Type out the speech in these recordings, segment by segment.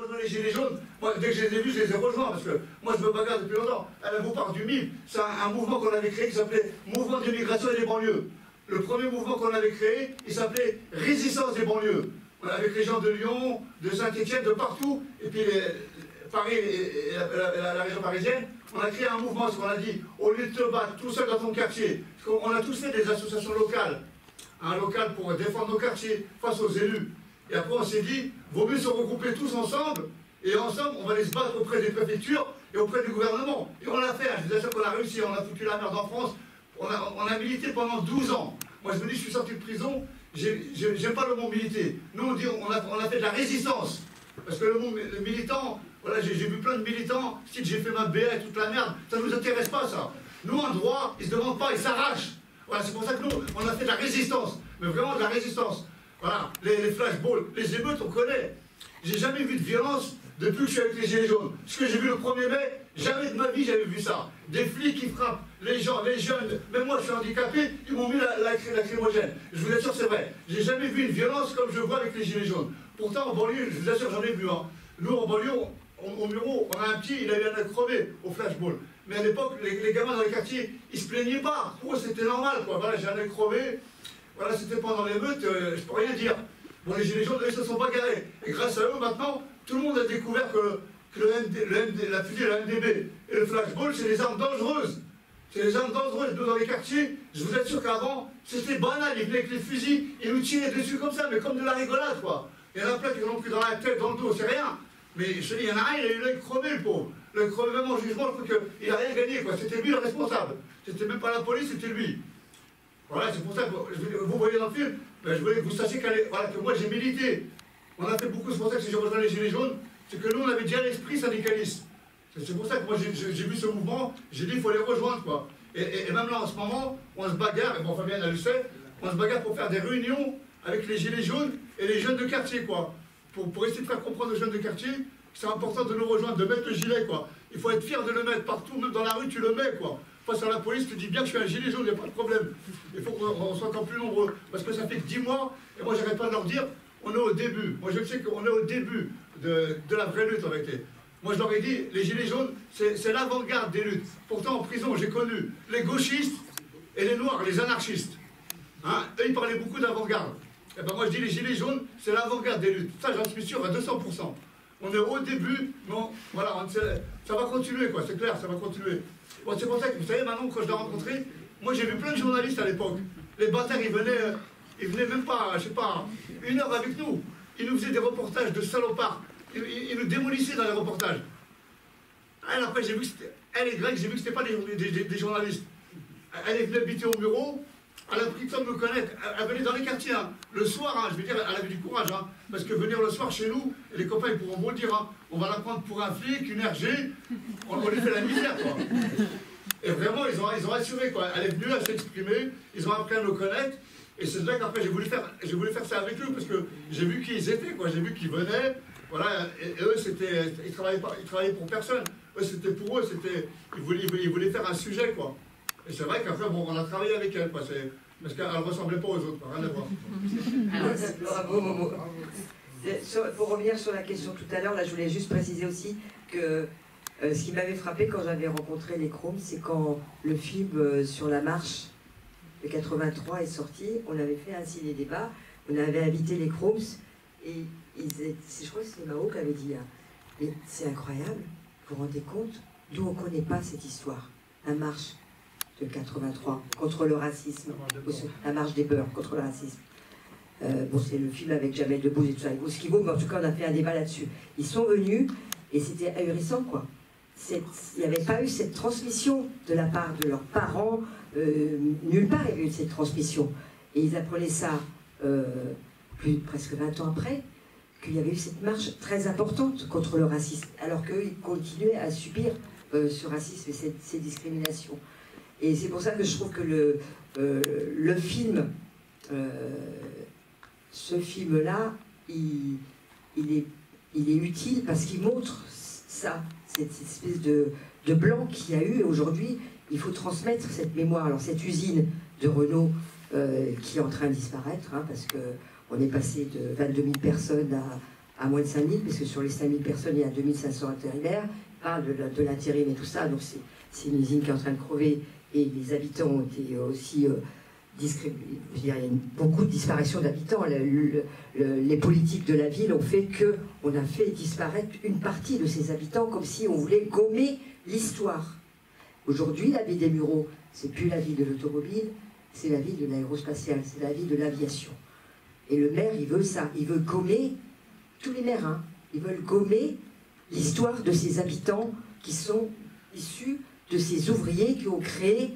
rejoint les Gilets jaunes. Moi, dès que je les ai vus, je les ai rejoints, parce que moi, je me bagarre depuis longtemps. Elle vous parle du MIB, c'est un mouvement qu'on avait créé qui s'appelait Mouvement d'immigration et des banlieues. Le premier mouvement qu'on avait créé, il s'appelait Résistance des banlieues. Avec les gens de Lyon, de Saint-Étienne, de partout, et puis Paris et la région parisienne, on a créé un mouvement, ce qu'on a dit, au lieu de te battre tout seul dans ton quartier, parce qu'on a tous fait des associations locales, un local pour défendre nos quartiers face aux élus. Et après on s'est dit, vaut mieux se regrouper tous ensemble, et ensemble on va aller se battre auprès des préfectures et auprès du gouvernement. Et on l'a fait, je vous assure qu'on a réussi, on a foutu la merde en France, on a milité pendant 12 ans. Moi je me dis, je suis sorti de prison, j'aime pas le mot militer. Nous on dit, on a fait de la résistance. Parce que le militant, voilà, j'ai vu plein de militants, si j'ai fait ma BA et toute la merde, ça ne nous intéresse pas ça. Nous en droit, ils ne se demandent pas, ils s'arrachent. Voilà, c'est pour ça que nous, on a fait de la résistance, mais vraiment de la résistance. Voilà, les flashballs, les émeutes, on connaît. J'ai jamais vu de violence depuis que je suis avec les Gilets jaunes. Ce que j'ai vu le 1er mai, jamais de ma vie j'avais vu ça. Des flics qui frappent les gens, les jeunes, même moi je suis handicapé, ils m'ont mis la lacrymogène. Je vous assure, c'est vrai. J'ai jamais vu une violence comme je vois avec les Gilets jaunes. Pourtant, en banlieue, je vous assure, j'en ai vu. Hein. Nous, en banlieue, au Muro, on a un petit, il a eu un œil crevé au flashball. Mais à l'époque, les gamins dans les quartiers, ils se plaignaient pas. Pour eux, c'était normal, quoi. Voilà, j'ai un œil crevé. Voilà, c'était pendant l'émeute, je peux rien dire. Bon, les Gilets jaunes, eux, ils se sont bagarrés. Et grâce à eux, maintenant, tout le monde a découvert que la fusée, la MDB et le flashball, c'est des armes dangereuses. C'est des armes dangereuses. Nous, dans les quartiers, je vous assure qu'avant, c'était banal. Ils venaient avec les fusils, ils nous tiraient dessus comme ça, mais comme de la rigolade, quoi. Il y en a plein qui l'ont pris dans la tête, dans le dos, c'est rien. Mais je te dis, il y en a un, il a eu l'œil crevé, le pauvre. L'œil crevé, même en jugement, je crois qu'il n'a rien gagné, quoi. C'était lui le responsable. C'était même pas la police, c'était lui. Voilà, c'est pour ça que vous voyez dans le film, ben, je voulais que vous sachiez voilà, que moi j'ai milité. On a fait beaucoup, c'est pour ça que si j'ai rejoint les Gilets jaunes, c'est que nous on avait déjà l'esprit syndicaliste. C'est pour ça que moi j'ai vu ce mouvement, j'ai dit il faut les rejoindre, quoi. Et même là en ce moment, on se bagarre, et bon Fabien a le sait, on se bagarre pour faire des réunions avec les Gilets jaunes et les jeunes de quartier, quoi. Pour essayer de faire comprendre aux jeunes de quartier que c'est important de nous rejoindre, de mettre le gilet, quoi. Il faut être fier de le mettre partout, même dans la rue, tu le mets, quoi. Face à la police, tu dis bien que je suis un gilet jaune, il n'y a pas de problème. Il faut qu'on soit encore plus nombreux. Parce que ça fait que 10 mois, et moi j'arrête pas de leur dire, on est au début. Moi je sais qu'on est au début de la vraie lutte en réalité. Moi je leur ai dit, les gilets jaunes, c'est l'avant-garde des luttes. Pourtant en prison, j'ai connu les gauchistes et les noirs, les anarchistes. Hein, eux, ils parlaient beaucoup d'avant-garde. Et ben moi je dis, les gilets jaunes, c'est l'avant-garde des luttes. Ça, j'en suis sûr à 200%. On est au début, non, voilà, ça va continuer, quoi, c'est clair, ça va continuer. Bon, c'est pour ça que, vous savez, maintenant, quand je l'ai rencontré, moi j'ai vu plein de journalistes à l'époque. Les bâtards, ils venaient même pas, je sais pas, 1 heure avec nous. Ils nous faisaient des reportages de salopards. Ils nous démolissaient dans les reportages. Elle, après, j'ai vu que c'était, elle est grecque, j'ai vu que c'était pas des journalistes. Elle est venue habiter au bureau. Elle a pris le temps de me connaître. Elle venait dans les quartiers. Hein. Le soir, hein, je veux dire, elle avait du courage. Hein, parce que venir le soir chez nous, et les copains ils pourront vous le dire, hein, on va la prendre pour un flic, une RG, on lui fait la misère, quoi. Et vraiment, ils ont assuré, quoi. Elle est venue, elle s'est exprimée, ils ont appris à nous connaître. Et c'est là qu'après, j'ai voulu faire ça avec eux, parce que j'ai vu qui ils étaient, quoi. J'ai vu qu'ils venaient. Voilà, et eux, ils travaillaient pour personne. Eux, c'était pour eux, ils voulaient faire un sujet, quoi. Et c'est vrai qu'après, bon, on a travaillé avec elle, quoi. Parce qu'elle ne ressemblait pas aux autres, quoi. Rien à voir. Bravo. Pour revenir sur la question tout à l'heure, là, je voulais juste préciser aussi que ce qui m'avait frappé quand j'avais rencontré les Chromes, c'est quand le film sur la marche de 83 est sorti, on avait fait un ciné-débat, on avait invité les Chromes, et je crois que c'était Mao qui avait dit, mais c'est incroyable, vous vous rendez compte, nous on ne connaît pas cette histoire, la marche de 83 contre le racisme, la marche des beurs contre le racisme. Bon, c'est le film avec Jamel Debbouze et tout ça, ce qui vaut, mais en tout cas on a fait un débat là-dessus. Ils sont venus et c'était ahurissant, quoi. Il n'y avait pas eu cette transmission de la part de leurs parents, nulle part il y a eu cette transmission. Et ils apprenaient ça presque 20 ans après, qu'il y avait eu cette marche très importante contre le racisme, alors qu'eux, ils continuaient à subir ce racisme et ces discriminations. Et c'est pour ça que je trouve que le film, ce film-là, il est utile parce qu'il montre ça, cette espèce de blanc qu'il y a eu. Et aujourd'hui, il faut transmettre cette mémoire. Alors cette usine de Renault qui est en train de disparaître, hein, parce qu'on est passé de 22 000 personnes à moins de 5000, parce que sur les 5000 personnes, il y a 2500 intérimaires, il parle de l'intérim et tout ça, donc c'est une usine qui est en train de crever, et les habitants ont été aussi distribués. Je veux dire, il y a beaucoup de disparitions d'habitants. Les politiques de la ville ont fait qu'on a fait disparaître une partie de ces habitants, comme si on voulait gommer l'histoire. Aujourd'hui, la ville des Mureaux, c'est plus la ville de l'automobile, c'est la ville de l'aérospatiale, c'est la ville de l'aviation. Et le maire, il veut ça, il veut gommer, tous les maires, hein, ils veulent gommer l'histoire de ces habitants qui sont issus de ces ouvriers qui ont créé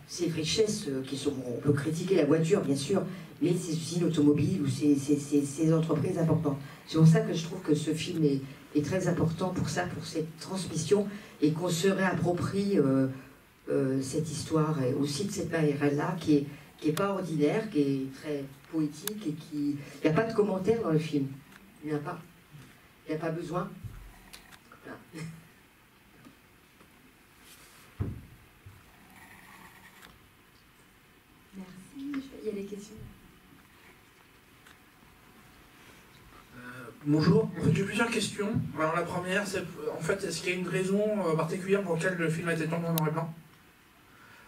ces richesses qui sont... On peut critiquer la voiture, bien sûr, mais ces usines automobiles ou ces entreprises importantes. C'est pour ça que je trouve que ce film est très important pour ça, pour cette transmission, et qu'on se réapproprie cette histoire, et aussi de cette manière-là, qui est pas ordinaire, qui est très poétique, et qui... Il n'y a pas de commentaire dans le film. Il n'y en a pas. Il n'y a pas besoin. Voilà. Merci. Il y a des questions. Bonjour, en fait j'ai plusieurs questions. Alors la première, c'est en fait, est-ce qu'il y a une raison particulière pour laquelle le film a été tourné en noir et blanc?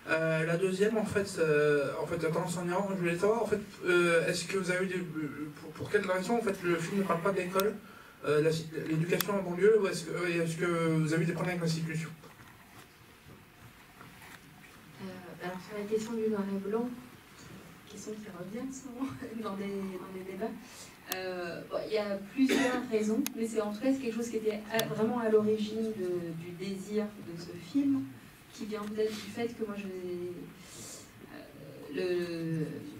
La deuxième, en fait, la tendance en erreur, je voulais savoir, en fait, est-ce que vous avez eu pour quelle raison, en fait, le film ne parle pas de l'école, l'éducation en banlieue, ou est-ce que vous avez eu des problèmes avec l'institution? Alors sur la question du noir et blanc, question qui revient souvent dans des débats, il y a plusieurs raisons, mais c'est en tout cas quelque chose qui était vraiment à l'origine du désir de ce film, qui vient peut-être du fait que moi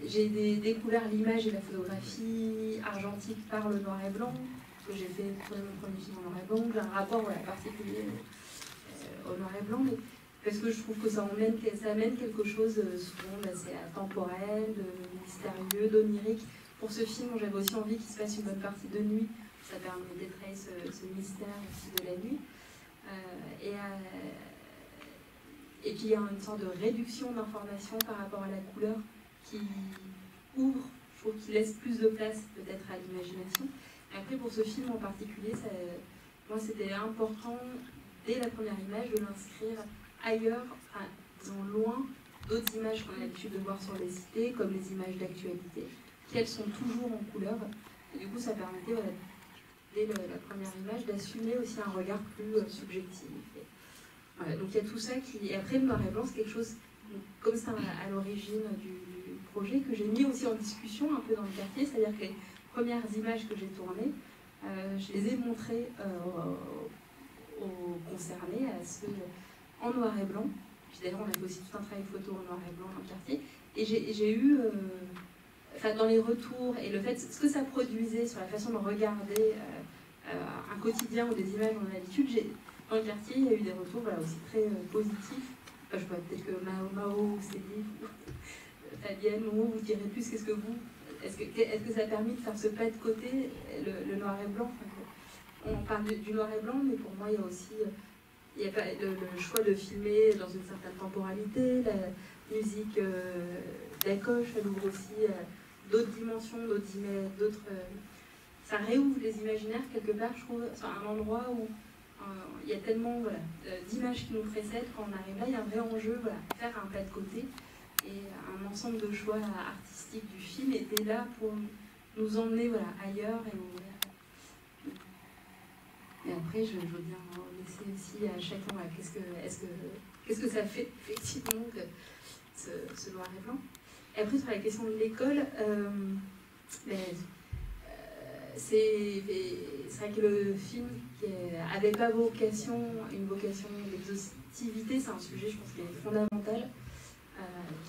j'ai découvert l'image et la photographie argentique par le noir et blanc, parce que j'ai fait mon premier film en noir et blanc, j'ai un rapport particulier au noir et blanc, mais parce que je trouve que ça amène quelque chose souvent d'assez temporel, de mystérieux, d'onirique. Pour ce film, j'avais aussi envie qu'il se passe une bonne partie de nuit, ça permet d'étrayer ce mystère aussi de la nuit. Et puis il y a une sorte de réduction d'informations par rapport à la couleur qui ouvre, je trouve, qui laisse plus de place peut-être à l'imagination. Après, pour ce film en particulier, moi c'était important, dès la première image, de l'inscrire ailleurs, disons loin, d'autres images qu'on a l'habitude de voir sur les cités, comme les images d'actualité, qu'elles sont toujours en couleur. Et du coup, ça permettait, dès la première image, d'assumer aussi un regard plus subjectif. Voilà, donc il y a tout ça qui... Et après, le noir et blanc, c'est quelque chose, comme ça, à l'origine du projet, que j'ai mis aussi en discussion un peu dans le quartier, c'est-à-dire que les premières images que j'ai tournées, je les ai montrées aux concernés, à ceux en noir et blanc. Puis d'ailleurs, on a fait aussi tout un travail photo en noir et blanc dans le quartier. Et j'ai eu, dans les retours, et le fait, ce que ça produisait sur la façon de regarder un quotidien ou des images qu'on a l'habitude, dans le quartier, il y a eu des retours aussi très positifs. Je vois peut-être que Mao, Céline, Fabienne, vous direz plus, qu'est-ce que vous... Est-ce que ça a permis de faire ce pas de côté, le noir et blanc? On parle du noir et blanc, mais pour moi, il y a aussi il y a pas le choix de filmer dans une certaine temporalité, la musique d'Acoche, elle ouvre aussi d'autres dimensions, d'autres... ça réouvre les imaginaires quelque part, je trouve, c'est un endroit où il y a tellement d'images qui nous précèdent. Quand on arrive là, il y a un vrai enjeu, faire un pas de côté. Et un ensemble de choix artistiques du film était là pour nous emmener ailleurs. Et après, je veux bien laisser aussi à chacun qu'est-ce que ça fait effectivement ce noir et blanc. Et après, sur la question de l'école, c'est vrai que le film n'avait pas une vocation d'exhaustivité, c'est un sujet, je pense, qui est fondamental,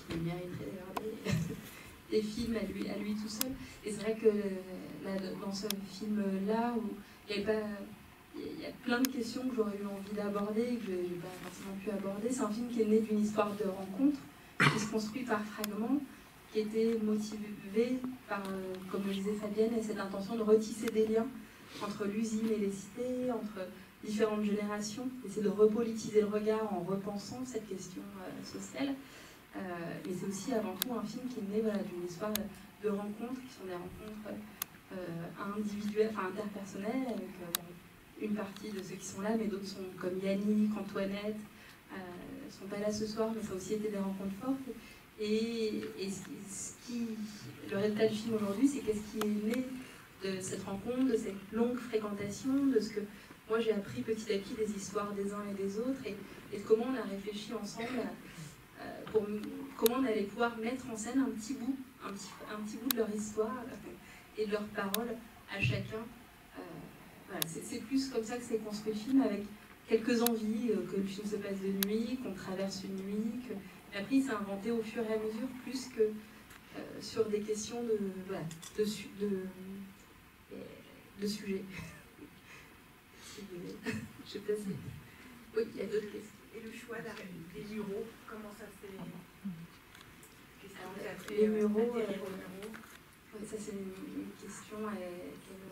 qui mériterait d'ailleurs des films à lui tout seul. Et c'est vrai que dans ce film-là, où il y a plein de questions que j'aurais eu envie d'aborder et que je n'ai pas forcément pu aborder. C'est un film qui est né d'une histoire de rencontre, qui se construit par fragments, qui était motivé par, comme le disait Fabienne, cette intention de retisser des liens entre l'usine et les cités, entre différentes générations, essayer de repolitiser le regard en repensant cette question sociale. Mais c'est aussi avant tout un film qui est né d'une histoire de rencontres, qui sont des rencontres individuelle, enfin interpersonnelle, avec une partie de ceux qui sont là, mais d'autres sont comme Yannick, Antoinette, sont pas là ce soir, mais ça a aussi été des rencontres fortes. Et le résultat du film aujourd'hui, c'est qu'est-ce qui est né de cette rencontre, de cette longue fréquentation, de ce que moi j'ai appris petit à petit des histoires des uns et des autres, et de comment on a réfléchi ensemble pour comment on allait pouvoir mettre en scène un petit bout de leur histoire et de leurs paroles à chacun. Voilà, c'est plus comme ça que s'est construit le film, avec quelques envies, que le film se passe de nuit, qu'on traverse une nuit, et après il s'est inventé au fur et à mesure, plus que sur des questions de sujets. Je sais pas si... Oui, il y a d'autres questions. Et le choix des muraux, comment ça s'est... Les muraux, ça c'est une question à laquelle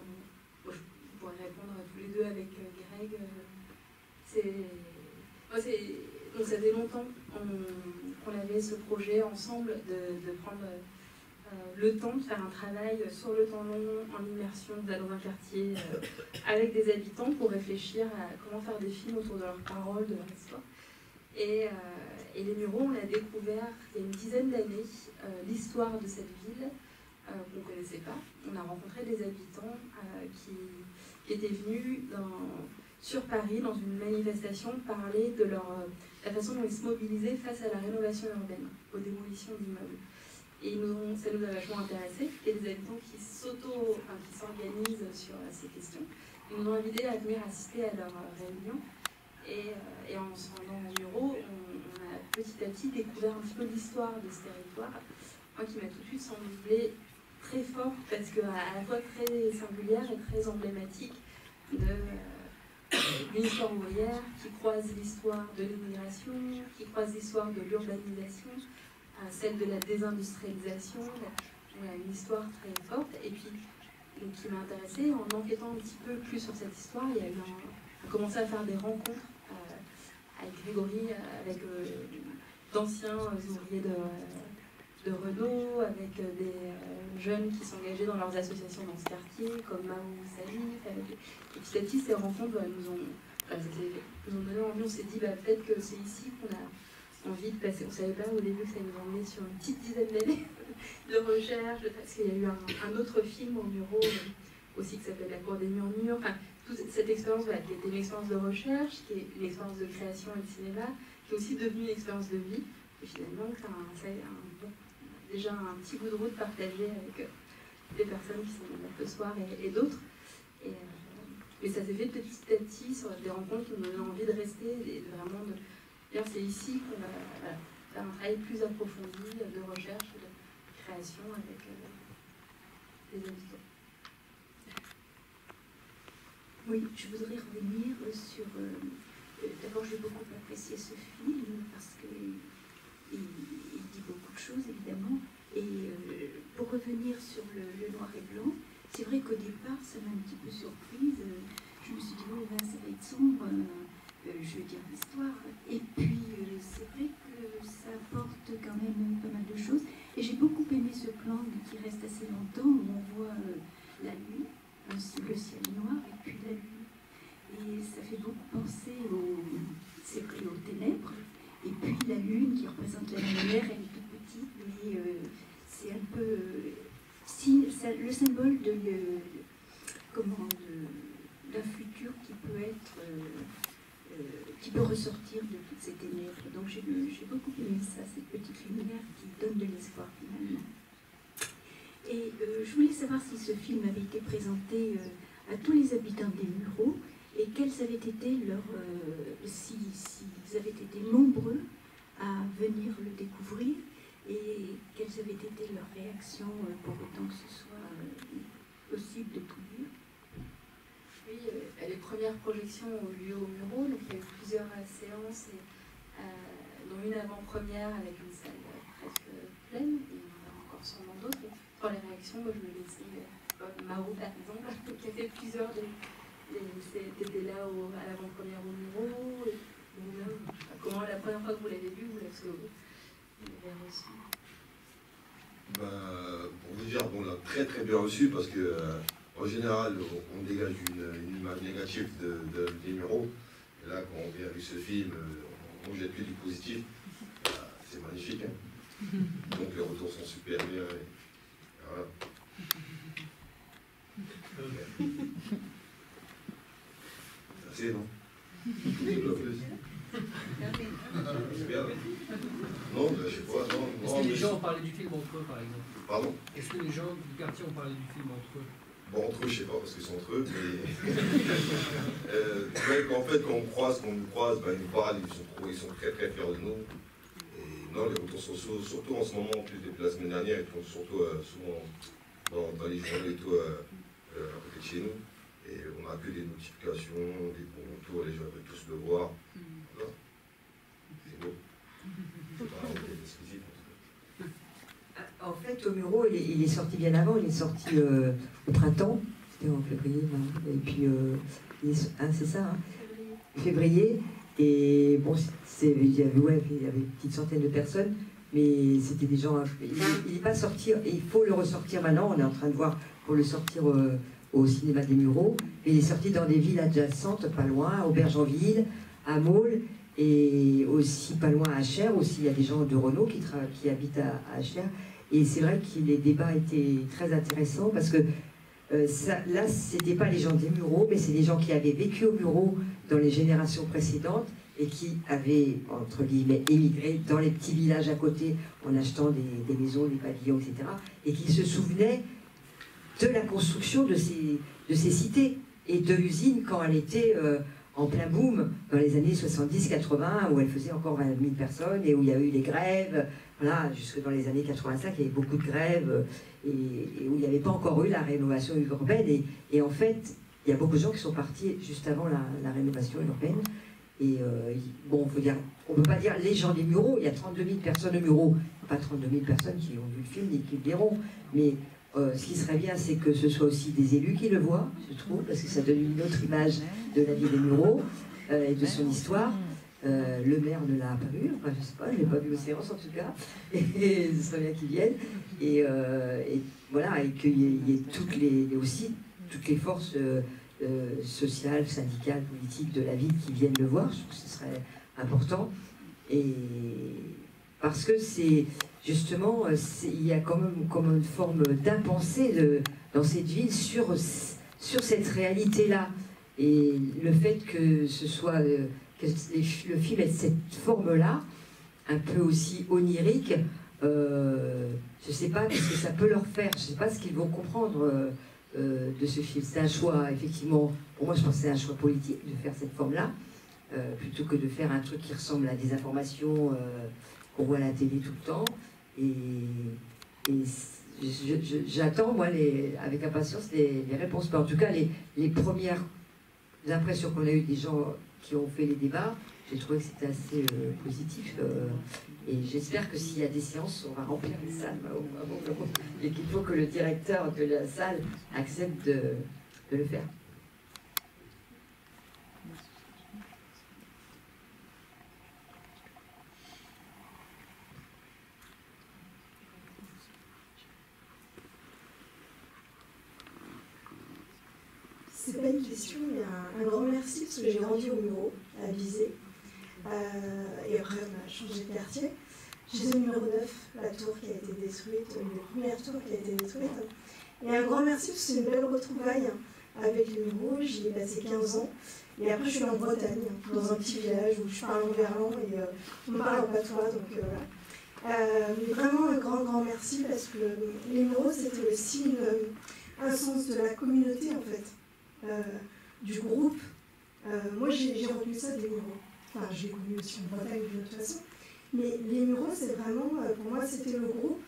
je pourrais répondre tous les deux avec Greg. Donc ça fait longtemps qu'on avait ce projet ensemble de prendre le temps de faire un travail sur le temps long, en immersion, dans un quartier, avec des habitants pour réfléchir à comment faire des films autour de leurs paroles, de leur histoire. Et les muraux, on a découvert il y a une dizaine d'années l'histoire de cette ville qu'on ne connaissait pas. On a rencontré des habitants qui étaient venus sur Paris dans une manifestation parler de la façon dont ils se mobilisaient face à la rénovation urbaine, aux démolitions d'immeubles. Et ça nous a vachement intéressés. Et des habitants qui s'organisent sur ces questions. Ils nous ont invités à venir assister à leur réunion. Et en se rendant au Muraux, on a petit à petit découvert un petit peu l'histoire de ce territoire. Moi qui m'a tout de suite semblé très fort, parce qu'à la fois très singulière et très emblématique d'une histoire ouvrière qui croise l'histoire de l'immigration, qui croise l'histoire de l'urbanisation, celle de la désindustrialisation. Une histoire très forte. Et puis, qui m'a intéressée, en enquêtant un petit peu plus sur cette histoire, il y a eu on a commencé à faire des rencontres avec Grégory, avec d'anciens ouvriers de Renault, avec des jeunes qui s'engageaient dans leurs associations dans ce quartier, comme Mahou Salif. Et petit à petit, ces rencontres nous ont donné envie. On s'est dit, peut-être que c'est ici qu'on a envie de passer. On ne savait pas au début que ça nous emmenait sur une petite dizaine d'années de recherche, parce qu'il y a eu un autre film au Muraux aussi qui s'appelle La Cour des Murmures. Enfin, toute cette expérience qui était une expérience de recherche, qui est une expérience de création et de cinéma, qui est aussi devenue une expérience de vie. Et finalement, déjà un petit bout de route partagé avec des personnes qui sont là ce soir et d'autres. Et ça s'est fait petit à petit sur des rencontres qui nous donnaient envie de rester et de vraiment de dire c'est ici qu'on va faire un travail plus approfondi de recherche, de création avec les habitants. Oui, je voudrais revenir sur... D'abord, j'ai beaucoup apprécié ce film parce qu'il dit beaucoup de choses, évidemment. Et pour revenir sur le noir et blanc, c'est vrai qu'au départ, ça m'a un petit peu surprise. Je me suis dit, oh là, ça va être sombre, je veux dire l'histoire. Et puis, c'est vrai que ça apporte quand même pas mal de choses. Et j'ai beaucoup aimé ce plan qui reste assez longtemps, où on voit la nuit, le ciel noir et puis la lune. Et ça fait beaucoup penser aux ténèbres. Et puis la lune qui représente la lumière, elle est toute petite, mais c'est un peu le symbole d'un futur qui peut être qui peut ressortir de toutes ces ténèbres. Donc j'ai beaucoup aimé ça, cette petite lumière qui donne de l'espoir finalement. Et je voulais savoir si ce film avait été présenté à tous les habitants des Mureaux et quels avaient été s'ils avaient été nombreux à venir le découvrir et quelles avaient été leurs réactions pour autant que ce soit possible de tout lire. Oui, les premières projections ont eu lieu au Muraux, donc il y a eu plusieurs séances, dont une avant-première avec une salle presque pleine, et il y en a encore sûrement d'autres. Pour les réactions, moi, je me laissais Maro par exemple, qui a fait plusieurs c'était là à l'avant-première au Muraux. Comment la première fois que vous l'avez vu, vous l'avez reçu. Pour vous dire, on l'a très très bien reçu parce que en général, on dégage une image négative des Mureaux. Et là, quand on vient avec ce film, on jette que du positif. C'est magnifique. Hein. Donc les retours sont super bien. Et voilà. C'est assez, non? C'est bien. Non, je sais pas. Est-ce que les gens ont parlé du film entre eux, par exemple? Pardon? Est-ce que les gens du quartier ont parlé du film entre eux? Bon, entre eux, je sais pas, parce qu'ils sont entre eux, mais en fait, quand on nous croise, ben, ils nous parlent, ils sont très très fiers de nous. Et non, les retours sociaux, surtout en ce moment, en plus depuis la semaine dernière, ils font surtout souvent dans les journaux et tout, à côté de chez nous. Et on n'a que des notifications, des bons retours, les gens veulent tous le voir. Voilà. C'est beau. C'est pas exclusif en tout cas. En fait, Tomuro, il est sorti bien avant, il est sorti au printemps, c'était en février, et puis, c'est ça, hein, février, et bon, il y avait une petite centaine de personnes, mais c'était des gens, il n'est pas sorti, et il faut le ressortir maintenant, on est en train de voir pour le sortir au cinéma des Mureaux, et il est sorti dans des villes adjacentes, pas loin, Aubergenville, à Maule, et aussi pas loin à Achères, aussi il y a des gens de Renault qui habitent à Achères. Et c'est vrai que les débats étaient très intéressants parce que là, c'était pas les gens des Mureaux, mais c'est des gens qui avaient vécu aux Mureaux dans les générations précédentes et qui avaient, entre guillemets, émigré dans les petits villages à côté en achetant des maisons, des pavillons, etc. Et qui se souvenaient de la construction de ces cités et de l'usine quand elle était en plein boom dans les années 70-80, où elle faisait encore 20 000 personnes et où il y a eu les grèves. Voilà, jusque dans les années 85, il y avait beaucoup de grèves et où il n'y avait pas encore eu la rénovation urbaine. Et en fait, il y a beaucoup de gens qui sont partis juste avant la rénovation urbaine. Et bon, on ne peut pas dire les gens des Mureaux, il y a 32 000 personnes aux Mureaux. Pas 32 000 personnes qui ont vu le film et qui le verront. Mais ce qui serait bien, c'est que ce soit aussi des élus qui le voient, je trouve, parce que ça donne une autre image de la ville des Mureaux et de son histoire. Le maire ne l'a pas vu, enfin, je sais pas, je ne l'ai pas vu aux séances en tout cas, et ce serait bien qu'il vienne, et voilà, et qu'il y ait aussi toutes les forces sociales, syndicales, politiques de la ville qui viennent le voir. Je trouve que ce serait important, et parce que c'est justement, il y a quand même comme une forme d'impensé dans cette ville sur cette réalité-là, et le fait que ce soit... que le film ait cette forme-là, un peu aussi onirique, je ne sais pas ce que ça peut leur faire, je ne sais pas ce qu'ils vont comprendre de ce film. C'est un choix, effectivement, pour moi je pense que c'est un choix politique de faire cette forme-là, plutôt que de faire un truc qui ressemble à des informations qu'on voit à la télé tout le temps. Et j'attends, moi, avec impatience, les réponses. Mais en tout cas, les premières impressions qu'on a eues des gens qui ont fait les débats, j'ai trouvé que c'était assez positif. Et j'espère que s'il y a des séances, on va remplir les salles. Et qu'il faut que le directeur de la salle accepte de le faire. C'est pas une question, mais un grand merci parce que j'ai grandi au Mureaux, à Visé. Et après, on a changé de quartier. J'étais au numéro 9, la tour qui a été détruite, une des premières tours qui a été détruite. Et un grand merci parce que c'est une belle retrouvaille avec les Mureaux. J'y ai passé 15 ans. Et après, je suis en Bretagne, dans un petit village où je parle en verlan et on parle en patois. Donc voilà. Mais vraiment un grand merci parce que les Mureaux, c'était aussi un sens de la communauté en fait. Du groupe. Moi, j'ai retenu ça des Mureaux. Enfin, j'ai connu aussi en Bretagne de toute façon. Mais les Mureaux, c'est vraiment, pour moi, c'était le groupe.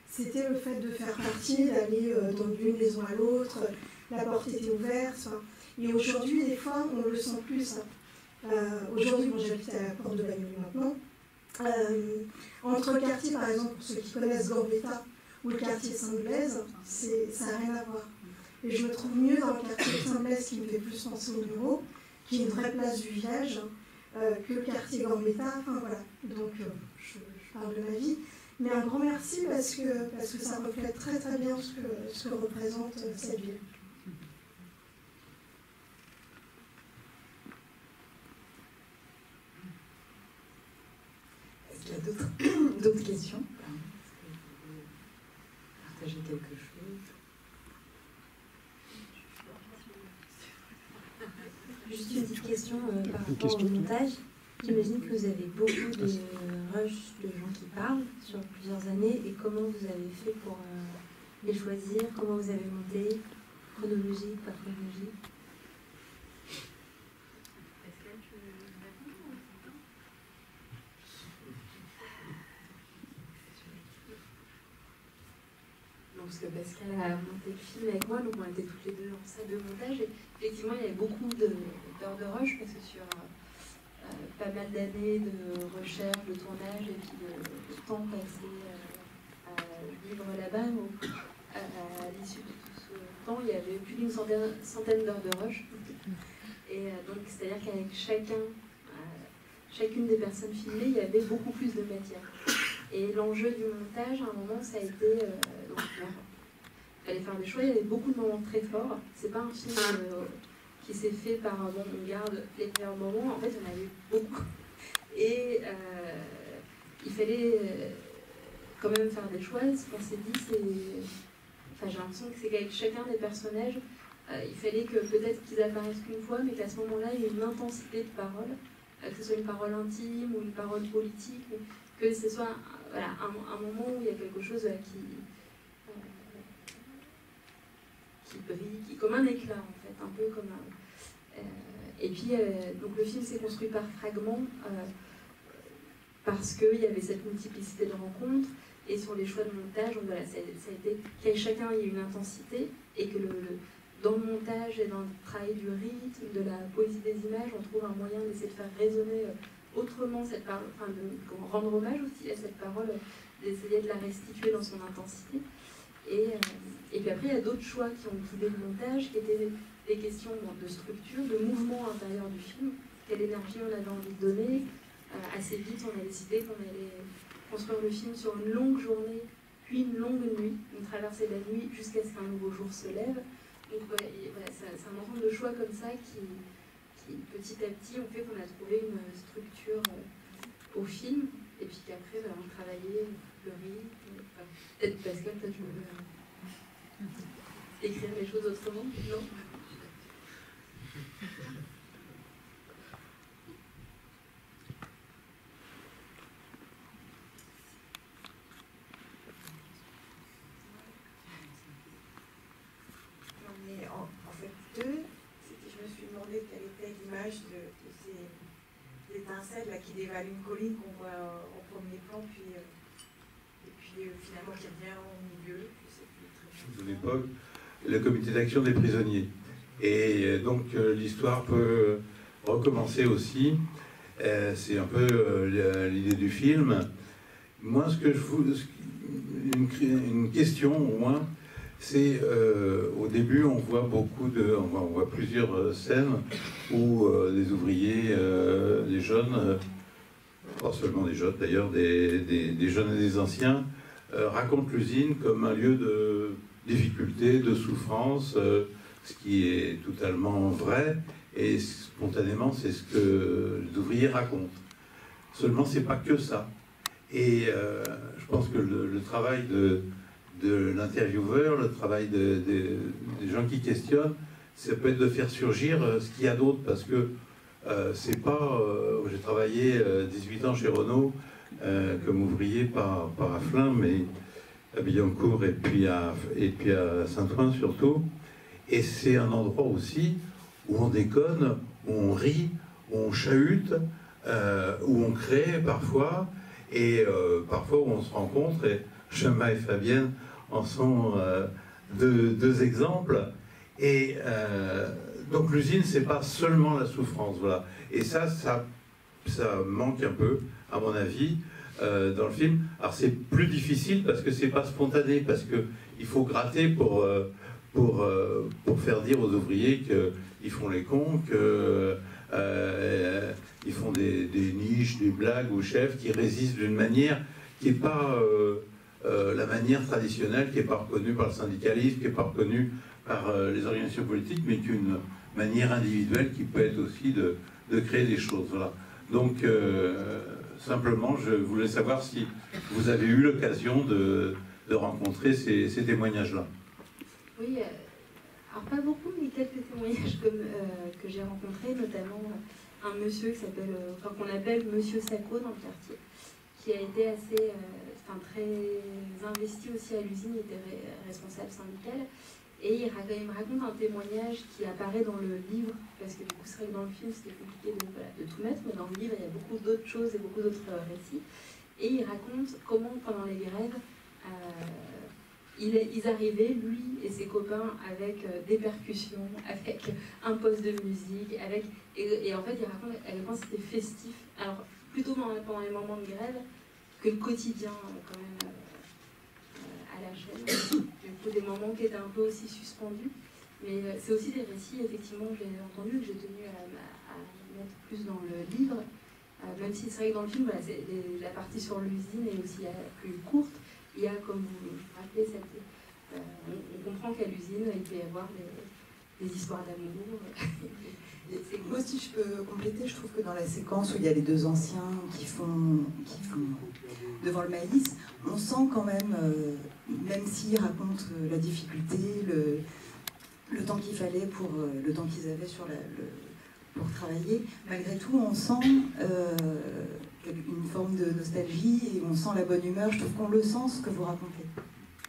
C'était le fait de faire partie, d'aller d'une maison à l'autre. La porte était ouverte. Et aujourd'hui, des fois, on le sent plus. Aujourd'hui, bon, j'habite à la porte de Bagnolet maintenant. Entre le quartier, par exemple, pour ceux qui connaissent Gambetta, ou le quartier Saint-Blaise, ça n'a rien à voir. Et je me trouve mieux dans le quartier de Saint-Blaise qui me fait plus penser aux Mureaux, qui est une vraie place du village, que le quartier Gambetta. Enfin voilà, donc je parle de ma vie. Mais un grand merci parce que ça reflète très très bien ce que représente cette ville. Est-ce qu'il y a d'autres questions? Est-ce que vous voulez partager quelque chose? Juste une petite question par rapport au montage. J'imagine que vous avez beaucoup de rushs de gens qui parlent sur plusieurs années. Et comment vous avez fait pour les choisir? Comment vous avez monté? Chronologique, pas chronologique? Parce que Pascal a monté le film avec moi, donc on était toutes les deux en salle de montage. Et effectivement, il y avait beaucoup d'heures de rush parce que sur pas mal d'années de recherche, de tournage et puis de temps passé à vivre là-bas, à l'issue de tout ce temps, il y avait plus d'une centaine d'heures de rush. Et donc, c'est-à-dire qu'avec chacune des personnes filmées, il y avait beaucoup plus de matière. Et l'enjeu du montage, à un moment, ça a été... donc, il fallait faire des choix, il y avait beaucoup de moments très forts. C'est pas un film qui s'est fait par bon, on garde les meilleurs moments. En fait, il y en avait beaucoup. Et il fallait quand même faire des choix. Ce qu'on s'est dit, c'est... Enfin, j'ai l'impression que c'est qu'avec chacun des personnages, il fallait que peut-être qu'ils apparaissent qu'une fois, mais qu'à ce moment-là, il y ait une intensité de parole, que ce soit une parole intime ou une parole politique, mais que ce soit voilà, un moment où il y a quelque chose qui brille, comme un éclat en fait, un peu comme un... et puis, donc le film s'est construit par fragments, parce qu'il y avait cette multiplicité de rencontres, et sur les choix de montage, donc voilà, ça a été qu'à chacun il y ait une intensité, et que dans le montage et dans le travail du rythme, de la poésie des images, on trouve un moyen d'essayer de faire résonner autrement cette parole, enfin de rendre hommage aussi à cette parole, d'essayer de la restituer dans son intensité. Et puis après, il y a d'autres choix qui ont guidé le montage, qui étaient des questions de structure, de mouvement intérieur du film, quelle énergie on avait envie de donner. Assez vite, on a décidé qu'on allait construire le film sur une longue journée, puis une longue nuit, une traversée de la nuit jusqu'à ce qu'un nouveau jour se lève. Donc voilà, c'est un ensemble de choix comme ça qui petit à petit ont fait qu'on a trouvé une structure au film, et puis qu'après on travaillait le rythme. Peut-être Pascal, toi tu veux écrire les choses autrement? Non? J'en ai en fait deux. Je me suis demandé quelle était l'image de ces étincelles là, qui dévalent une colline qu'on voit en premier plan, et puis finalement qui revient au milieu. De l'époque, le comité d'action des prisonniers. Et donc l'histoire peut recommencer aussi. C'est un peu l'idée du film. Moi, une question au moins, c'est au début on voit on voit plusieurs scènes où des ouvriers, des jeunes, pas seulement des jeunes d'ailleurs, des jeunes et des anciens, racontent l'usine comme un lieu de difficulté, de souffrance, ce qui est totalement vrai, et spontanément c'est ce que les ouvriers racontent. Seulement c'est pas que ça. Et je pense que le travail de l'intervieweur, le travail des gens qui questionnent, ça peut être de faire surgir ce qu'il y a d'autre, parce que c'est pas... j'ai travaillé 18 ans chez Renault comme ouvrier, pas à Flins, mais à Billancourt et puis à Saint-Ouen surtout. Et c'est un endroit aussi où on déconne, où on rit, où on chahute, où on crée parfois, et parfois où on se rencontre, et Chema et Fabienne en sont deux exemples. Et donc l'usine, c'est pas seulement la souffrance, voilà. Et ça manque un peu, à mon avis, dans le film. Alors c'est plus difficile parce que c'est pas spontané, parce que il faut gratter pour faire dire aux ouvriers qu'ils font les cons, qu'ils font des niches, des blagues aux chefs, qui résistent d'une manière qui n'est pas la manière traditionnelle, qui n'est pas reconnue par le syndicalisme, qui n'est pas reconnue par les organisations politiques, mais qu'une manière individuelle qui peut être aussi de créer des choses. Voilà. Donc, simplement, je voulais savoir si vous avez eu l'occasion de rencontrer ces témoignages-là. Oui, alors pas beaucoup, mais quelques témoignages que j'ai rencontrés, notamment un monsieur qui s'appelle, qu'on appelle Monsieur Sacco dans le quartier, qui a été assez, très investi aussi à l'usine, il était responsable syndical. Et il me raconte un témoignage qui apparaît dans le livre, parce que du coup c'est vrai que dans le film c'était compliqué de tout mettre, mais dans le livre il y a beaucoup d'autres choses et beaucoup d'autres récits. Et il raconte comment pendant les grèves, ils arrivaient, lui et ses copains, avec des percussions, avec un poste de musique, et en fait il raconte à quel point c'était festif, alors plutôt pendant les moments de grève que le quotidien quand même à la chaîne. Du coup, des moments qui étaient un peu aussi suspendus. Mais c'est aussi des récits, effectivement, que j'ai entendus, que j'ai tenu à mettre plus dans le livre. Même si c'est vrai que dans le film, voilà, la partie sur l'usine est aussi plus courte. Il y a, comme vous le rappelez, on comprend qu'à l'usine, il peut y avoir des histoires d'amour. Moi, si je peux compléter, je trouve que dans la séquence où il y a les deux anciens qui font devant le maïs, on sent quand même, même s'ils racontent la difficulté, le temps qu'il fallait pour le temps qu'ils avaient pour travailler, malgré tout, on sent une forme de nostalgie et on sent la bonne humeur. Je trouve qu'on le sent, ce que vous racontez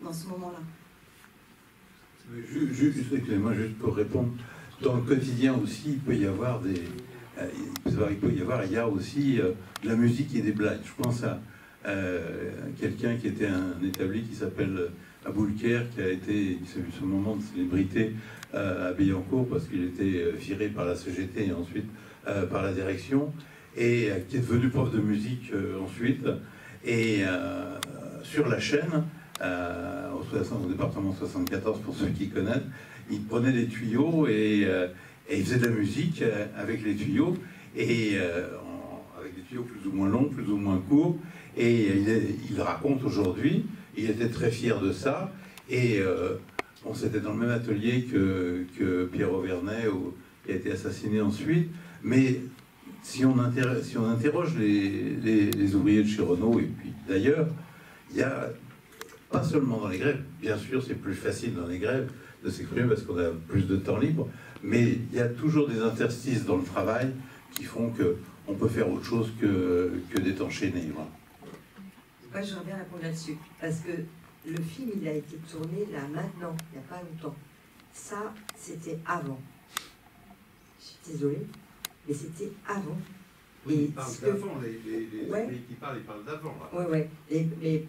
dans ce moment-là. Excusez-moi, juste pour répondre. Dans le quotidien aussi, il peut y avoir il y a aussi de la musique et des blagues. Je pense à quelqu'un qui était un établi qui s'appelle Aboulker, qui a eu ce moment de célébrité à Billancourt parce qu'il était viré par la CGT et ensuite par la direction, et qui est devenu prof de musique ensuite. Et sur la chaîne, au département 74, pour ceux qui connaissent, il prenait des tuyaux et il faisait de la musique avec les tuyaux, et avec des tuyaux plus ou moins longs, plus ou moins courts. Et il raconte aujourd'hui, il était très fier de ça. Et c'était dans le même atelier que Pierre Auvernay, qui a été assassiné ensuite. Mais si on interroge les ouvriers de chez Renault, et puis d'ailleurs, il y a pas seulement dans les grèves, bien sûr c'est plus facile dans les grèves de s'exprimer parce qu'on a plus de temps libre, mais il y a toujours des interstices dans le travail qui font qu'on peut faire autre chose que d'être enchaîné. Voilà. Moi j'aimerais bien répondre là-dessus, parce que le film il a été tourné là maintenant, il n'y a pas longtemps. Ça, c'était avant. Je suis désolée, mais c'était avant. Oui, ils parlent d'avant, les ouais. qui parlent, ils parlent d'avant. Oui, oui.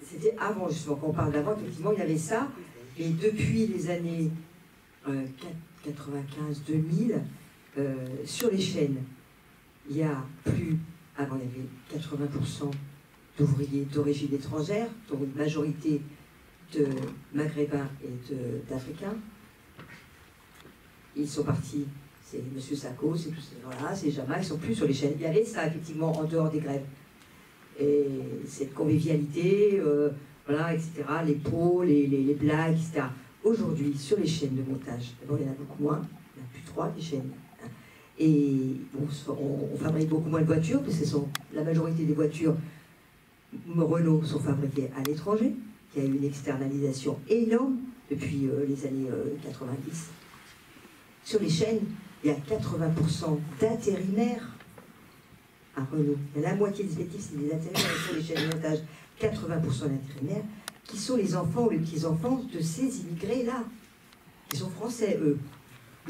C'était avant, justement. Quand on parle d'avant, effectivement, il y avait ça. Et depuis les années 95-2000, sur les chaînes, il y a plus... Avant, il y avait 80% d'ouvriers d'origine étrangère, dont une majorité de Maghrébins et d'Africains. Ils sont partis... C'est M. Sacco, c'est tous ces gens-là, ces Jamal, ils ne sont plus sur les chaînes. Il y avait ça, effectivement, en dehors des grèves. Et cette convivialité, voilà, etc., les pots, les blagues, etc. Aujourd'hui, sur les chaînes de montage, d'abord, il y en a beaucoup moins, il n'y en a plus 3, des chaînes. Et on fabrique beaucoup moins de voitures, parce que la majorité des voitures Renault sont fabriquées à l'étranger. Il y a eu une externalisation énorme depuis les années 90. Sur les chaînes, il y a 80% d'intérimaires à Renault. Il y a la moitié des effectifs, c'est des intérimaires sur les chaînes de montage. 80% d'intérimaires qui sont les enfants ou les petits-enfants de ces immigrés-là. Ils sont français, eux.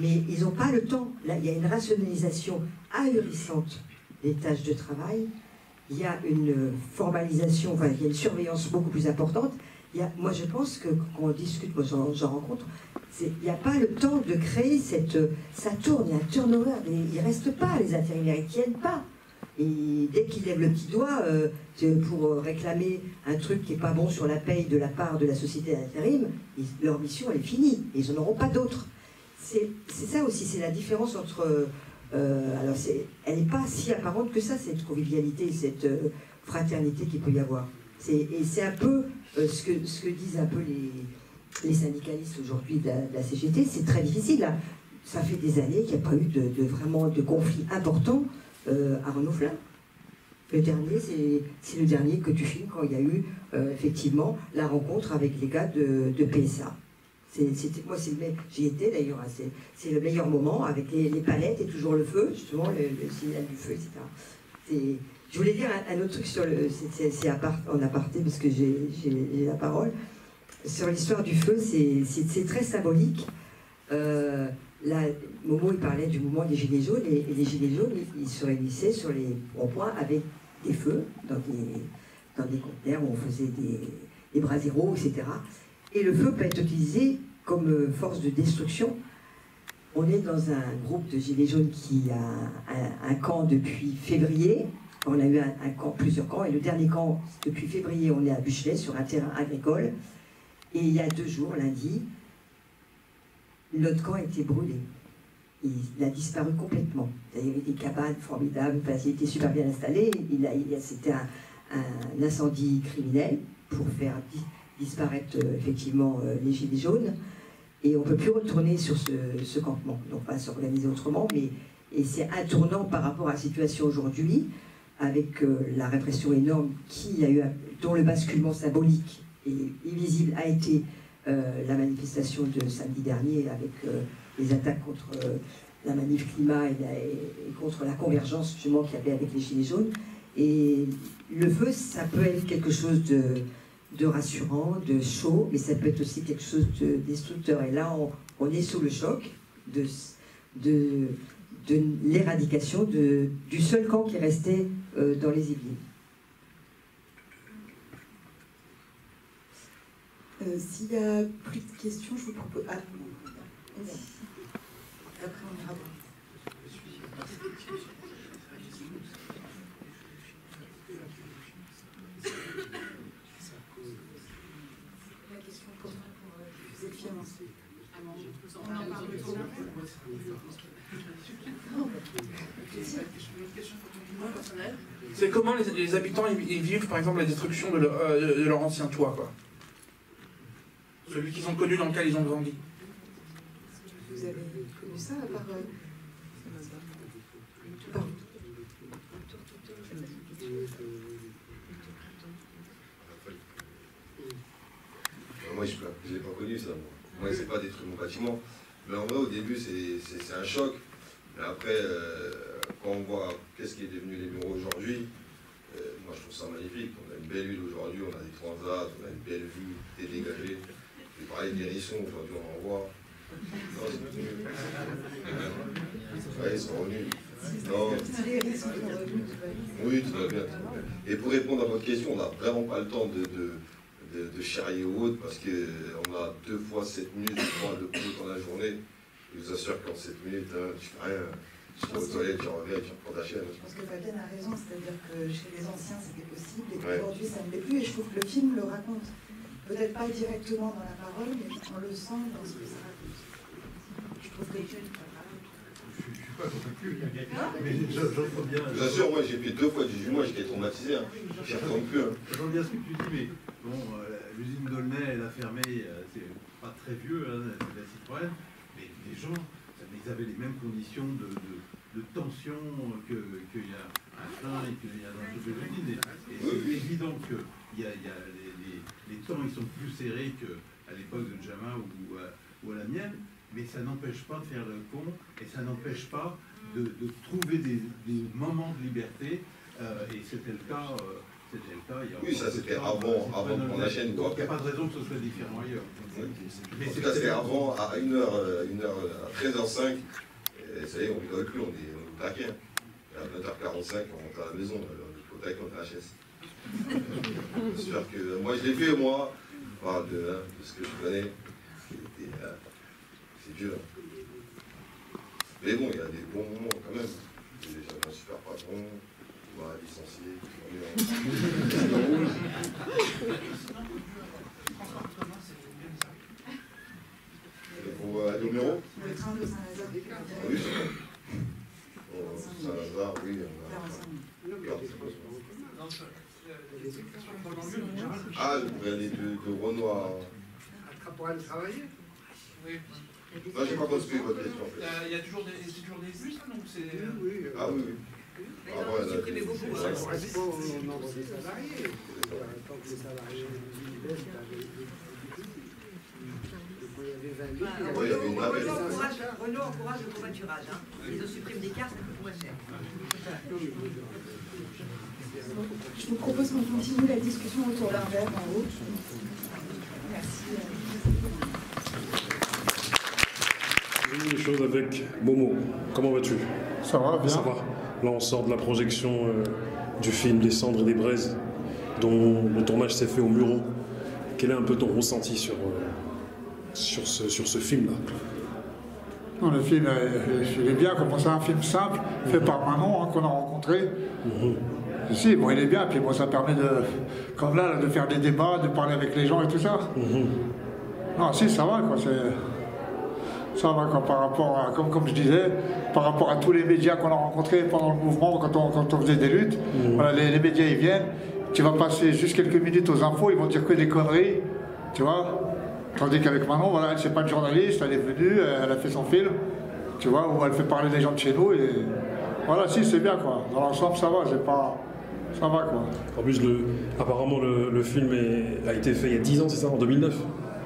Mais ils n'ont pas le temps. Là, il y a une rationalisation ahurissante des tâches de travail. Il y a une formalisation, enfin, il y a une surveillance beaucoup plus importante. Moi, je pense que quand on discute, moi j'en rencontre, il n'y a pas le temps de créer ça tourne, il y a un turnover, ils ne restent pas, les intérimaires, ils ne tiennent pas. Et dès qu'ils lèvent le petit doigt pour réclamer un truc qui n'est pas bon sur la paye de la part de la société d'intérim, leur mission elle est finie, et ils n'en auront pas d'autres. C'est ça aussi, c'est la différence entre Alors elle n'est pas si apparente que ça, cette convivialité, cette fraternité qu'il peut y avoir. Et c'est un peu ce que disent un peu les syndicalistes aujourd'hui de la CGT. C'est très difficile. Là. Ça fait des années qu'il n'y a pas eu vraiment de conflit important à Renaud-Flain. Le dernier, c'est le dernier que tu filmes quand il y a eu effectivement la rencontre avec les gars de PSA. Moi, j'y étais d'ailleurs, hein, c'est le meilleur moment avec les palettes et toujours le feu, justement, le signal du feu, etc. Je voulais dire un autre truc sur c'est en aparté parce que j'ai la parole. Sur l'histoire du feu, c'est très symbolique. Là, Momo, il parlait du mouvement des Gilets jaunes, et les Gilets jaunes, ils se réunissaient sur les ronds-points avec des feux, dans des conteneurs où on faisait des braseros, etc. Et le feu peut être utilisé comme force de destruction. On est dans un groupe de Gilets jaunes qui a un camp depuis février. On a eu plusieurs camps, et le dernier camp, depuis février, on est à Buchelet, sur un terrain agricole. Et il y a 2 jours, lundi, notre camp a été brûlé. Il a disparu complètement. Il y avait des cabanes formidables, il était super bien installé. C'était un incendie criminel pour faire disparaître effectivement les Gilets jaunes. Et on ne peut plus retourner sur ce campement. Donc on va s'organiser autrement, et c'est un tournant par rapport à la situation aujourd'hui, avec la répression énorme dont le basculement symbolique et visible a été la manifestation de samedi dernier, avec les attaques contre la manif climat et contre la convergence justement qu'il y avait avec les Gilets jaunes. Et le feu, ça peut être quelque chose de rassurant, de chaud, mais ça peut être aussi quelque chose de destructeur. Et là, on est sous le choc de l'éradication du seul camp qui restait dans les Yvelines. S'il n'y a plus de questions, je vous propose... Ah, après on ira voir. La question pour Zéphine. On en parle trop. C'est comment les habitants ils vivent, par exemple, la destruction de leur ancien toit, quoi. Celui qu'ils ont connu, dans lequel ils ont grandi. Vous avez connu ça à part... Moi, je ne l'ai pas connu, ça. Moi, c'est pas détruire mon bâtiment. Mais en vrai, au début, c'est un choc. Mais après, quand on voit qu'est-ce qui est devenu les bureaux aujourd'hui, moi, je trouve ça magnifique. On a une belle ville aujourd'hui, on a des transats, on a une belle vue, tout est dégagé. J'ai parlé des hérissons, aujourd'hui, on en voit. Non, c'est revenu. Ouais, ils sont revenus. Non. Oui, tout va bien. Et pour répondre à votre question, on n'a vraiment pas le temps de charrier ou autre, parce qu'on a 2 fois 7 minutes, je crois, de pause dans la journée. Je vous assure qu'en 7 minutes, tu fais rien. Tu vas aux toilettes, tu reviens, tu reprends ta chaîne. Je pense que Fabienne a raison, c'est-à-dire que chez les anciens c'était possible, et qu'aujourd'hui ça ne l'est plus, et je trouve que le film le raconte. Peut-être pas directement dans la parole, mais on le sent dans ce que ça raconte. Je trouve que... Je suis pas convaincu, mais j'entends bien. Je vous assure, moi j'ai fait 2 fois 18 mois, j'étais traumatisé. Hein. J'y retourne plus. Hein. J'entends bien ce que tu dis, mais bon, l'usine d'Aulnay, elle a fermé, c'est pas très vieux, hein, c'est la Citroën, mais les gens, ils avaient les mêmes conditions de tension qu'il y a à Flins et qu'il y a dans toutes les usines. Et c'est évident que les temps ils sont plus serrés qu'à l'époque de Jama ou à la mienne, mais ça n'empêche pas de faire le con, et ça n'empêche pas de trouver des moments de liberté, et c'était le cas. Il y a oui, ça c'était avant de prendre la chaîne. Donc il n'y a pas de raison que ce soit différent ailleurs. Mais en tout cas, c'était avant à 13h05, et ça y est, on rigole plus, on est au taquet. À 20h45, on rentre à la maison, au taquet, on fait la chaise. J'espère que. Moi, je l'ai fait, moi, je parle de ce que je connais. C'est dur. Mais bon, il y a des bons moments quand même. J'avais un super patron. Licencié, pour aller au bureau. Le train de Saint-Lazare. Oui, c'est bon. hasard, oui. Ah, les de Renoir. Ça pourrait le travailler. Oui. Moi, j'ai pas compris votre question. Il y a toujours des bus, donc c'est. Ah oui, oui. Ça correspond au nombre de salariés. Tant que les salariés baissent, Renault encourage le covoiturage. Ils suppriment des cartes, ça coûte moins cher. Je vous propose qu'on continue la discussion autour d'un verre en haut. Merci. Une chose avec Momo. Comment vas-tu? Ça va, bien. Ça va. Là, on sort de la projection du film Des cendres et des braises, dont le tournage s'est fait au Muron. Quel est un peu ton ressenti sur ce film-là? Non, le film, il est bien. Comme c'est un film simple, fait par Manon, qu'on a rencontré. Si, bon, il est bien. Puis bon, ça permet de, comme là, de faire des débats, de parler avec les gens et tout ça. Non, si, ça va, quoi. Ça va, quoi, par rapport à, comme je disais, par rapport à tous les médias qu'on a rencontrés pendant le mouvement, quand on faisait des luttes. Voilà, les médias, ils viennent. Tu vas passer juste quelques minutes aux infos, ils vont dire que des conneries, tu vois. Tandis qu'avec Manon, voilà, elle, c'est pas une journaliste, elle est venue, elle a fait son film, tu vois, où elle fait parler des gens de chez nous. Et voilà, si, c'est bien, quoi. Dans l'ensemble, ça va, ça va, quoi. En plus, apparemment, le film a été fait il y a 10 ans, c'est ça, en 2009.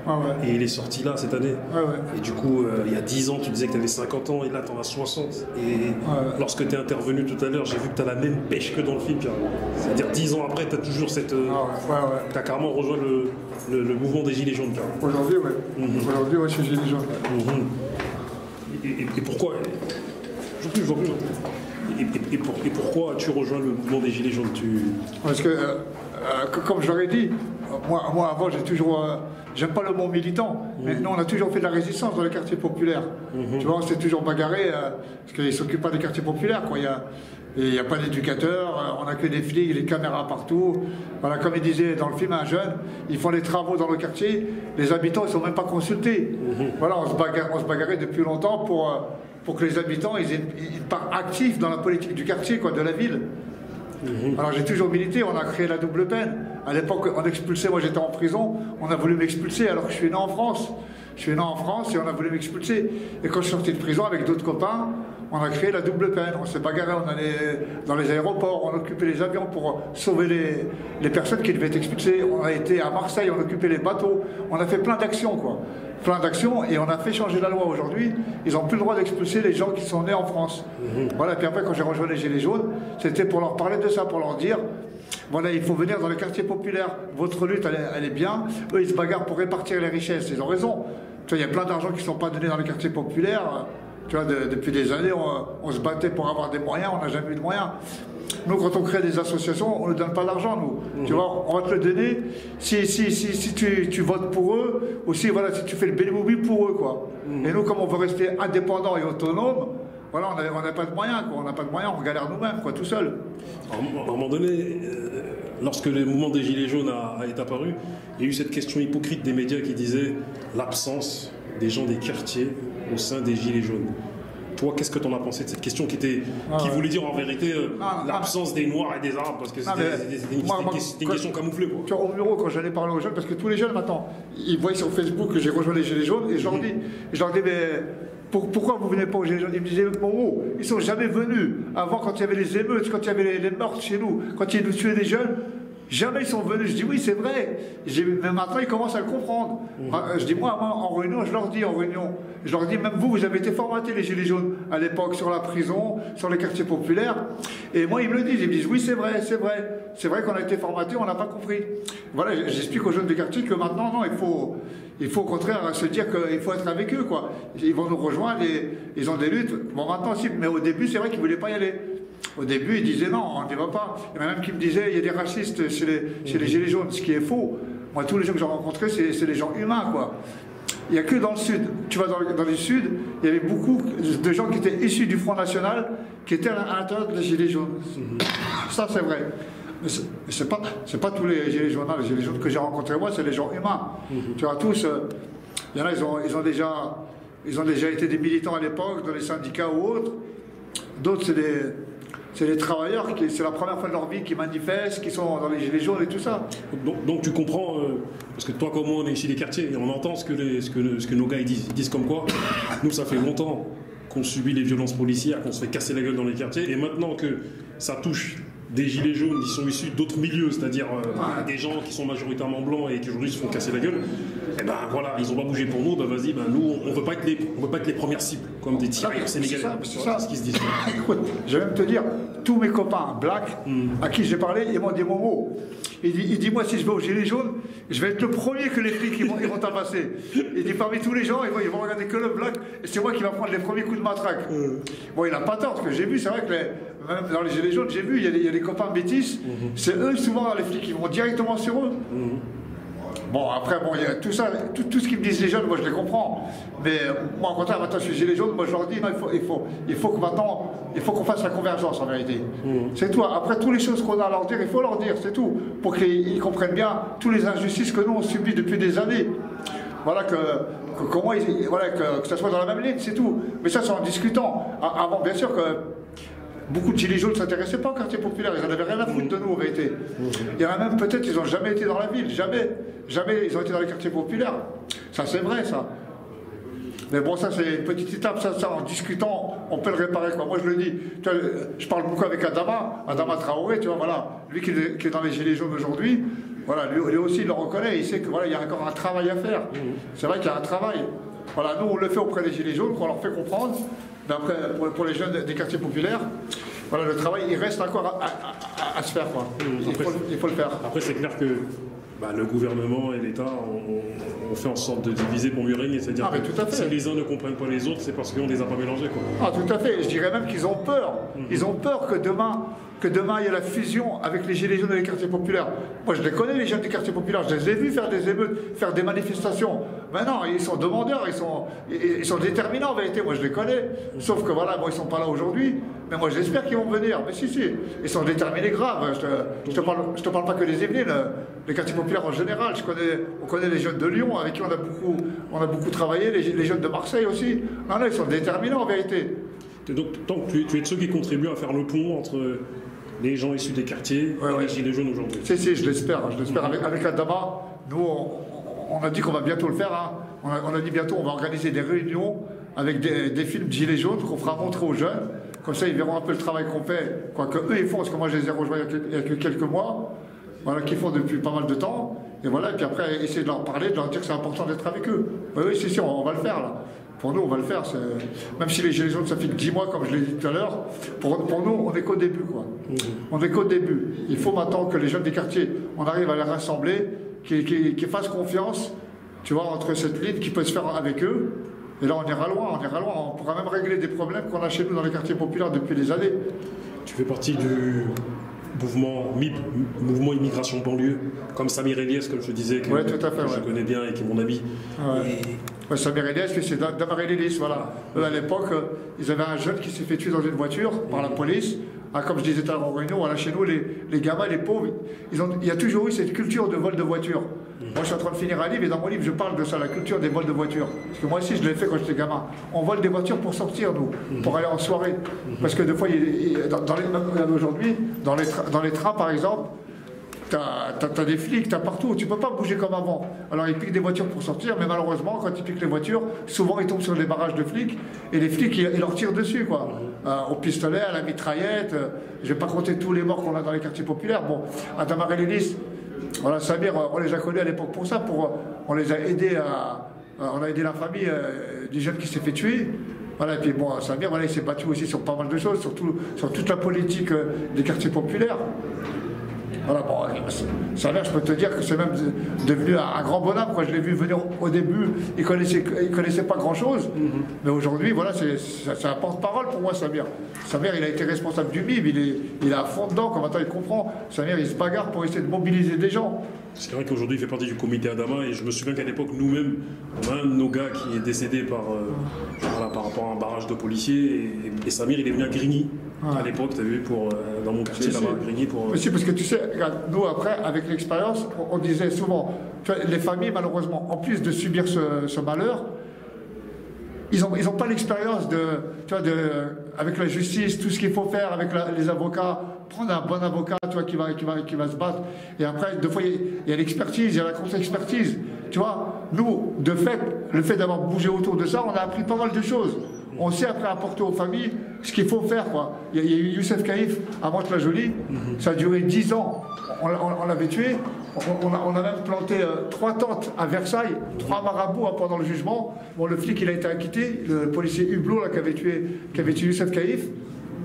Ah ouais. Et il est sorti là, cette année. Ouais, ouais. Et du coup, il y a 10 ans, tu disais que tu avais 50 ans, et là, tu en as 60. Et lorsque tu es intervenu tout à l'heure, j'ai vu que tu as la même pêche que dans le film. C'est-à-dire 10 ans après, tu as toujours cette... Tu as carrément rejoint le mouvement des Gilets jaunes. Aujourd'hui, oui. Aujourd'hui, ouais, je suis Gilets jaunes. Et pourquoi Et pourquoi tu rejoins le mouvement des Gilets jaunes? Parce que, comme je l'aurais dit, moi avant, j'ai toujours... j'aime pas le mot militant, mais nous, on a toujours fait de la résistance dans les quartiers populaires. Tu vois, on s'est toujours bagarré, parce qu'ils ne s'occupent pas des quartiers populaires, quoi. Il n'y a pas d'éducateurs, on n'a que des flics, des caméras partout. Voilà, comme il disait dans le film, un jeune, ils font des travaux dans le quartier, les habitants, ils ne sont même pas consultés. Voilà, on se bagarrait depuis longtemps pour que les habitants, ils partent actifs dans la politique du quartier, quoi, de la ville. Alors j'ai toujours milité, on a créé la double peine. À l'époque, on expulsait, moi j'étais en prison, on a voulu m'expulser alors que je suis né en France. Je suis né en France et on a voulu m'expulser. Et quand je suis sorti de prison avec d'autres copains, on a créé la double peine. On s'est bagarré, on allait dans les aéroports, on occupait les avions pour sauver les personnes qui devaient être expulsées. On a été à Marseille, on occupait les bateaux. On a fait plein d'actions, quoi. Plein d'actions et on a fait changer la loi aujourd'hui. Ils n'ont plus le droit d'expulser les gens qui sont nés en France. Voilà, puis après quand j'ai rejoint les Gilets jaunes, c'était pour leur parler de ça, pour leur dire, voilà, il faut venir dans les quartiers populaires. Votre lutte, elle est bien. Eux, ils se bagarrent pour répartir les richesses. Ils ont raison. Tu vois, il y a plein d'argent qui ne sont pas donnés dans les quartiers populaires. Tu vois, depuis des années, on se battait pour avoir des moyens. On n'a jamais eu de moyens. Nous, quand on crée des associations, on ne donne pas d'argent, nous. Tu vois, on va te le donner si tu votes pour eux, ou si tu fais le bénévolat pour eux, quoi. Et nous, comme on veut rester indépendants et autonomes, voilà, on n'a pas de moyens, quoi. On n'a pas de moyens, on galère nous-mêmes, quoi, tout seul. À un moment donné, lorsque le mouvement des Gilets jaunes est apparu, il y a eu cette question hypocrite des médias qui disait l'absence des gens des quartiers au sein des Gilets jaunes. Toi, qu'est-ce que tu en as pensé de cette question qui voulait dire en vérité l'absence des Noirs et des Arabes? Parce que c'était une question camouflée. Quoi. Tu vois, au bureau, quand j'allais parler aux jeunes, parce que tous les jeunes, maintenant, ils voient sur Facebook que j'ai rejoint les Gilets jaunes, et je leur dis, mais pourquoi vous ne venez pas aux Gilets jaunes? Ils me disaient, Momo, ils ne sont jamais venus. Avant, quand il y avait les émeutes, quand il y avait les meurtres chez nous, quand ils nous tuaient des jeunes, jamais ils sont venus. Je dis oui, c'est vrai. Mais maintenant, ils commencent à le comprendre. Je dis moi, en réunion, je leur dis en réunion. Je leur dis, même vous avez été formatés, les Gilets jaunes, à l'époque, sur la prison, sur les quartiers populaires. Et moi, ils me le disent. Ils me disent, oui, c'est vrai, c'est vrai. C'est vrai qu'on a été formatés, on n'a pas compris. Voilà, j'explique aux jeunes des quartiers que maintenant, non, il faut au contraire se dire qu'il faut être avec eux, quoi. Ils vont nous rejoindre, ils ont des luttes. Bon, maintenant, si, mais au début, c'est vrai qu'ils ne voulaient pas y aller. Au début, ils disaient non, on n'y va pas. Il y en a même qui me disaient, il y a des racistes chez les Gilets jaunes, ce qui est faux. Moi, tous les gens que j'ai rencontrés, c'est des gens humains, quoi. Il n'y a que dans le sud. Tu vas dans les sud, il y avait beaucoup de gens qui étaient issus du Front National, qui étaient à l'intérieur des Gilets jaunes. Ça, c'est vrai. Mais c'est pas tous les Gilets jaunes. Les Gilets jaunes que j'ai rencontrés, moi, c'est les gens humains. Tu vois, tous, il y en a, ils ont déjà été des militants à l'époque, dans les syndicats ou autres. D'autres, c'est les travailleurs, c'est la première fois de leur vie qui manifestent, qui sont dans les gilets jaunes et tout ça. Donc tu comprends, parce que toi comme moi on est ici les quartiers et on entend ce que nos gars ils disent comme quoi. Nous ça fait longtemps qu'on subit les violences policières, qu'on se fait casser la gueule dans les quartiers, et maintenant que ça touche des gilets jaunes qui sont issus d'autres milieux, c'est-à-dire des gens qui sont majoritairement blancs et qui aujourd'hui se font casser la gueule, et ben voilà, ils ont pas bougé pour nous, ben vas-y, ben nous on veut pas être les premières cibles, comme des tirailleurs sénégalais. C'est ce qu'ils se disent. Écoute, je vais même te dire, tous mes copains blacks à qui j'ai parlé, ils m'ont dit mon mot. Il dit moi si je vais aux gilets jaunes, je vais être le premier que les flics ils vont tabasser. Il dit parmi tous les gens, ils vont regarder que le black, et c'est moi qui va prendre les premiers coups de matraque. Bon, il a pas tort, parce que j'ai vu, c'est vrai que même dans les gilets jaunes, j'ai vu, il y a des copains métis, c'est eux souvent les flics qui vont directement sur eux. Bon, après, bon, il y a tout ça, tout ce qu'ils me disent les jeunes, moi je les comprends. Mais moi, au contraire, maintenant je suis gilet jaune, moi je leur dis, non, il faut que maintenant, il faut qu'on fasse la convergence en vérité. C'est tout. Après, toutes les choses qu'on a à leur dire, il faut leur dire, c'est tout. Pour qu'ils comprennent bien toutes les injustices que nous on subit depuis des années. Voilà, que ça soit dans la même ligne, c'est tout. Mais ça, c'est en discutant. Avant, bien sûr que beaucoup de gilets jaunes ne s'intéressaient pas au quartier populaire, ils n'en avaient rien à foutre de nous en vérité. Il y en a même peut-être, ils n'ont jamais été dans la ville, jamais ils ont été dans les quartiers populaires. Ça c'est vrai ça. Mais bon, ça c'est une petite étape, ça en discutant, on peut le réparer quoi. Moi je le dis, tu vois, je parle beaucoup avec Adama Traoré, tu vois, voilà, lui qui est dans les gilets jaunes aujourd'hui, voilà, lui aussi il le reconnaît, il sait que voilà, il y a encore un travail à faire. C'est vrai qu'il y a un travail. Voilà, nous on le fait auprès des gilets jaunes, qu'on leur fait comprendre. Mais après, pour les jeunes des quartiers populaires, voilà, le travail, il reste encore à se faire, quoi. Il faut le faire. Après, c'est clair que le gouvernement et l'État ont fait en sorte de diviser pour mieux régner. C'est-à-dire que si les uns ne comprennent pas les autres, c'est parce qu'on ne les a pas mélangés, quoi. Ah, tout à fait. Je dirais même qu'ils ont peur. Ils ont peur que demain il y ait la fusion avec les gilets jaunes et les quartiers populaires. Moi, je les connais, les jeunes des quartiers populaires. Je les ai vus faire des émeutes, faire des manifestations. Maintenant, ils sont demandeurs, ils sont déterminants en vérité. Moi, je les connais. Sauf que voilà, bon, ils ne sont pas là aujourd'hui. Mais moi, j'espère qu'ils vont venir. Mais si. Ils sont déterminés grave. Je te parle pas que des Yvelines, les quartiers populaires en général. On connaît les jeunes de Lyon, avec qui on a beaucoup travaillé, les jeunes de Marseille aussi. Non, ils sont déterminants en vérité. Donc, tant que tu es de ceux qui contribuent à faire le pont entre les gens issus des quartiers et les gilets jaunes aujourd'hui. Si, je l'espère. Avec Adama, nous, on a dit qu'on va bientôt le faire. Hein. On a dit bientôt, on va organiser des réunions avec des films de gilets jaunes qu'on fera montrer aux jeunes. Comme ça, ils verront un peu le travail qu'on fait, quoi que eux ils font, parce que moi je les ai rejoints il y a que quelques mois, voilà, qu'ils font depuis pas mal de temps. Et voilà, et puis après, essayer de leur parler, de leur dire que c'est important d'être avec eux. Oui, c'est sûr, on va le faire là. Pour nous, on va le faire. Même si les gilets jaunes, ça fait que 10 mois, comme je l'ai dit tout à l'heure, pour nous, on n'est qu'au début, quoi. On n'est qu'au début. Il faut maintenant que les jeunes des quartiers, on arrive à les rassembler, qu'ils fassent confiance, tu vois, entre cette ligne qui peut se faire avec eux. Et là, on ira loin. On pourra même régler des problèmes qu'on a chez nous dans les quartiers populaires depuis des années. Tu fais partie du mouvement MIB, mouvement immigration banlieue, comme Samir Eliès, comme je te disais, que je connais bien et qui est mon ami. Samir Eliès, c'est Damar Eliès, voilà. Eux, à l'époque, ils avaient un jeune qui s'est fait tuer dans une voiture par la police. Comme je disais tout à l'heure en réunion, voilà, chez nous, les gamins, les pauvres, il y a toujours eu cette culture de vol de voiture. Moi, je suis en train de finir un livre et dans mon livre, je parle de ça, la culture des vols de voiture. Parce que moi aussi, je l'ai fait quand j'étais gamin. On vole des voitures pour sortir, nous, pour aller en soirée. Parce que des fois, aujourd'hui, dans les trains, par exemple, t'as des flics, t'as partout, tu peux pas bouger comme avant. Alors ils piquent des voitures pour sortir, mais malheureusement, quand ils piquent les voitures, souvent ils tombent sur des barrages de flics, et les flics, ils leur tirent dessus, quoi. Au pistolet, à la mitraillette, je vais pas compter tous les morts qu'on a dans les quartiers populaires. Bon, à Damar Eliès, voilà, Samir, on les a connus à l'époque pour ça, on les a aidés on a aidé la famille du jeune qui s'est fait tuer. Voilà, et puis bon, Samir, voilà, il s'est battu aussi sur pas mal de choses, sur toute la politique des quartiers populaires. Voilà, bon, Samir, je peux te dire que c'est même devenu un grand bonhomme. Quand je l'ai vu venir au début, il connaissait pas grand-chose. Mais aujourd'hui, voilà, c'est un porte-parole pour moi, Samir. Samir, il a été responsable du MIB, il est à fond dedans, comme maintenant il comprend. Samir, il se bagarre pour essayer de mobiliser des gens. C'est vrai qu'aujourd'hui, il fait partie du comité Adama, et je me souviens qu'à l'époque, nous-mêmes, on a un de nos gars qui est décédé par rapport à un barrage de policiers, et Samir, il est venu à Grigny. À l'époque, tu as vu, dans mon quartier, là-bas, à Grigny. Mais si, parce que tu sais, regarde, nous, après, avec l'expérience, on disait souvent, tu vois, les familles, malheureusement, en plus de subir ce malheur, ils n'ont pas l'expérience avec la justice, tout ce qu'il faut faire avec les avocats, prendre un bon avocat, tu vois, qui va se battre. Et après, deux fois, il y a l'expertise, il y a la contre-expertise. Tu vois, nous, de fait, le fait d'avoir bougé autour de ça, on a appris pas mal de choses. On sait après apporter aux familles ce qu'il faut faire, quoi. Il y a eu Youssef Caïf à Mantes-la-Jolie, ça a duré 10 ans. On l'avait tué. On a même planté 3 tentes à Versailles, 3 marabouts pendant le jugement. Bon, le flic, il a été acquitté, le policier Hublot, là, qui avait tué Youssef Caïf.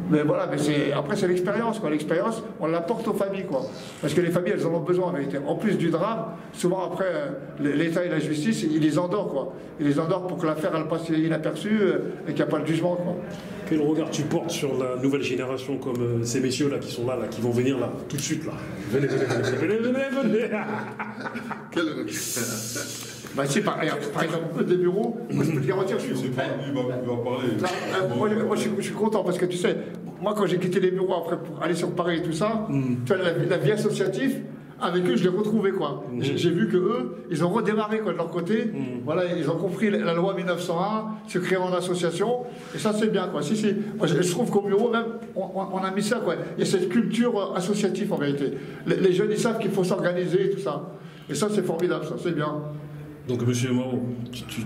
Mais voilà, mais après c'est l'expérience, quoi. L'expérience, on l'apporte aux familles, quoi. Parce que les familles, elles en ont besoin, en vérité. En plus du drame, souvent après, l'État et la justice, ils les endorment, quoi. Ils les endorment pour que l'affaire, elle passe inaperçue et qu'il n'y a pas de jugement, quoi. Quel regard tu portes sur la nouvelle génération, comme ces messieurs-là qui sont là, qui vont venir là, tout de suite, là. Venez. Quel regard? Bah si, par exemple, des bureaux, moi je peux te garantir, je suis prêt. Il va parler. Moi je suis content parce que tu sais, moi quand j'ai quitté les bureaux après pour aller sur Paris et tout ça, tu vois, la vie associative, avec eux je l'ai retrouvé, quoi. J'ai vu que eux, ils ont redémarré, quoi, de leur côté. Voilà, ils ont compris la loi 1901, se créer en association, et ça c'est bien, quoi. Si. Moi je trouve qu'au bureau même, on a mis ça, quoi. Il y a cette culture associative en vérité. Les jeunes ils savent qu'il faut s'organiser et tout ça. Et ça c'est formidable, ça c'est bien. Donc, monsieur Mao,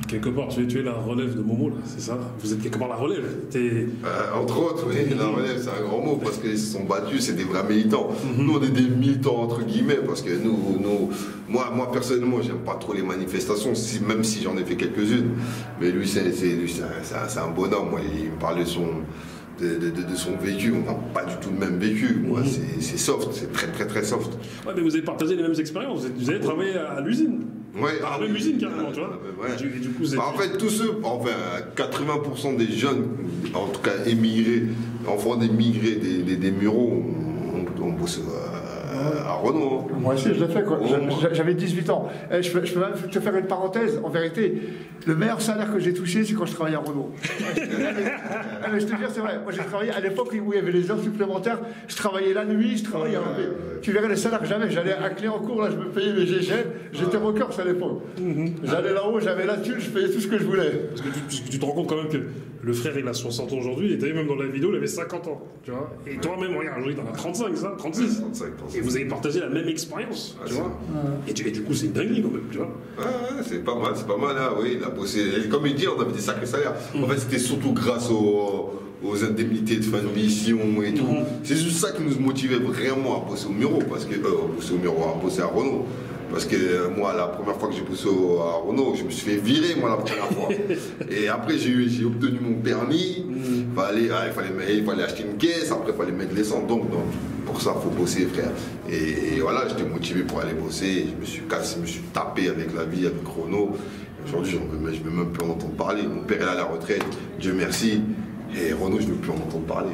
quelque part, tu es la relève de Momo, là, c'est ça? Vous êtes quelque part la relève? Entre autres, oui, la relève, c'est un grand mot, parce qu'ils se sont battus, c'est des vrais militants. Nous, on est des militants, entre guillemets, parce que moi personnellement, j'aime pas trop les manifestations, même si j'en ai fait quelques-unes. Mais lui, c'est un bonhomme, moi, il me parlait de son vécu, on n'a pas du tout le même vécu. Moi, c'est soft, c'est très très très soft. Ouais, mais vous avez partagé les mêmes expériences, vous avez travaillé à l'usine. Ouais, à la même usine carrément, tu vois. Ouais. Du coup, en fait, tous ceux, 80% des jeunes, en tout cas émigrés, enfants d'émigrés des Mureaux, ont bossé à Renault. Hein. Moi aussi, je l'ai fait, quoi. J'avais 18 ans. Et je peux même te faire une parenthèse. En vérité, le meilleur salaire que j'ai touché, c'est quand je travaillais à Renault. Je te jure, c'est vrai. Moi, j'ai travaillé à l'époque où il y avait les heures supplémentaires. Je travaillais la nuit, je travaillais à Renault. Tu verrais les salaires que j'avais. J'allais à Cléancourt, là, je me payais mes GGN. J'étais rocker à l'époque. J'allais là-haut, j'avais la thune, je payais tout ce que je voulais. Parce que tu te rends compte quand même que le frère, il a 60 ans aujourd'hui. Et t'as vu, même dans la vidéo, il avait 50 ans. Tu vois. Et toi-même, regarde, aujourd'hui, t'en as 35, ça, 36. 35. Et vous avez partagé la même expérience, tu vois. Et du coup, c'est une dinguerie, quand même, tu vois. Ouais, c'est pas mal, hein, oui. Il a bossé. Comme il dit, on avait des sacrés salaires. En fait, c'était surtout grâce aux indemnités de fin de mission et tout. C'est juste ça qui nous motivait vraiment à bosser au Muro, parce que à bosser à Renault. Parce que moi, la première fois que j'ai bossé à Renault, je me suis fait virer, moi, la première fois. Et après, j'ai obtenu mon permis. Il fallait acheter une caisse, après, il fallait mettre l'essence. Donc, pour ça, il faut bosser, frère. Et voilà, j'étais motivé pour aller bosser. Je me suis cassé, je me suis tapé avec la vie, avec Renault. Aujourd'hui, je ne veux même plus en entendre parler. Mon père est à la retraite, Dieu merci. Et Renault, je ne veux plus en entendre parler.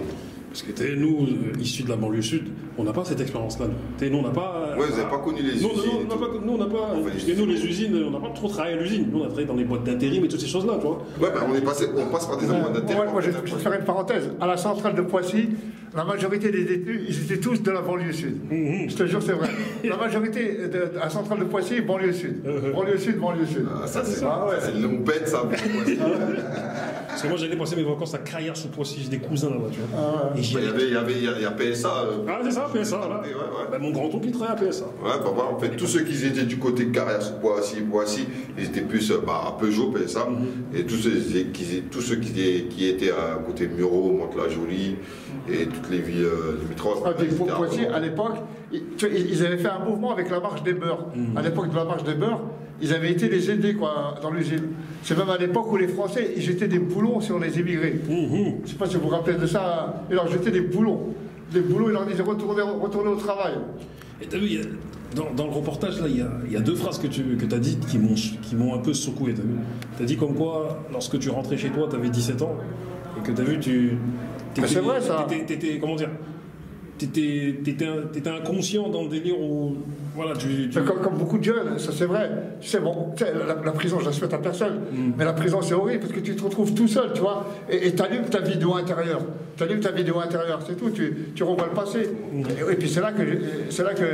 Parce que nous, issus de la banlieue sud, on n'a pas cette expérience-là. Nous, on n'a pas. Ouais, vous n'avez pas connu les usines. Nous, on n'a pas. Parce que nous, les usines, on n'a pas trop travaillé à l'usine. Nous, on a travaillé dans les boîtes d'intérim et toutes ces choses-là, tu vois. Ouais, ben on passe par des boîtes d'intérim. Moi, je vais te faire une parenthèse. À la centrale de Poissy, la majorité des détenus, ils étaient tous de la banlieue sud. Je te jure, c'est vrai. La majorité à la centrale de Poissy, banlieue sud. Banlieue sud. Ah, ça, c'est ça. C'est une longue pète, ça. Parce que moi, j'allais passer mes vacances à Crayères-sous-Poissy. J'ai des cousins là-bas, tu vois. Il y a PSA. Ah, c'est ça, PSA, là. Bah, mon grand-oncle, il travaille à PSA. Ouais, bah, voilà, en fait, tous ceux qui étaient du côté de Carrière-sous-Poissy, ils étaient plus à Peugeot, PSA. Et tous ceux qui étaient à côté de Muro, Mantes-la-Jolie et toutes les villes limitrophes. Poissy, à l'époque, ils avaient fait un mouvement avec la marche des beurs. À l'époque de la marche des beurs, ils avaient été les aider, quoi, dans l'usine. C'est même à l'époque où les Français, ils jetaient des boulons sur les immigrés. Je ne sais pas si vous vous rappelez de ça. Ils leur jetaient des boulons. Des boulons, ils leur disaient retournez au travail. Et t'as vu, dans le reportage, là, il y a deux phrases que tu as dites qui m'ont un peu secoué. Tu as dit comme quoi, lorsque tu rentrais chez toi, tu avais 17 ans, et que tu as vu, c'est vrai, ça. Comment dire, t'étais inconscient dans le délire où, voilà, Comme beaucoup de jeunes, ça c'est vrai. Tu sais, bon, la prison, je la souhaite à personne, mais la prison c'est horrible parce que tu te retrouves tout seul, tu vois, et t'allumes ta vidéo intérieure. C'est tout, tu revois le passé. Et puis c'est là que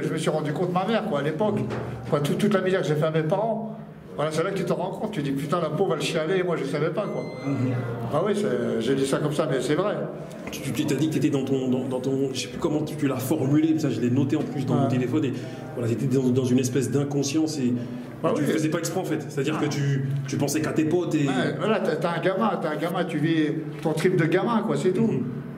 je me suis rendu compte, ma mère, quoi, à l'époque, toute la misère que j'ai fait à mes parents. Voilà, c'est là que tu te rends compte, tu dis putain la pauvre elle chialait, moi je savais pas quoi. Ah oui, j'ai dit ça comme ça, mais c'est vrai. Tu t'as dit que tu étais dans ton, je sais plus comment tu l'as formulé, ça je l'ai noté en plus dans mon téléphone, et voilà, tu étais dans une espèce d'inconscience et tu ne faisais pas exprès en fait, c'est-à-dire que tu pensais qu'à tes potes et... Voilà, t'as un gamin, tu vis ton trip de gamin quoi, c'est tout.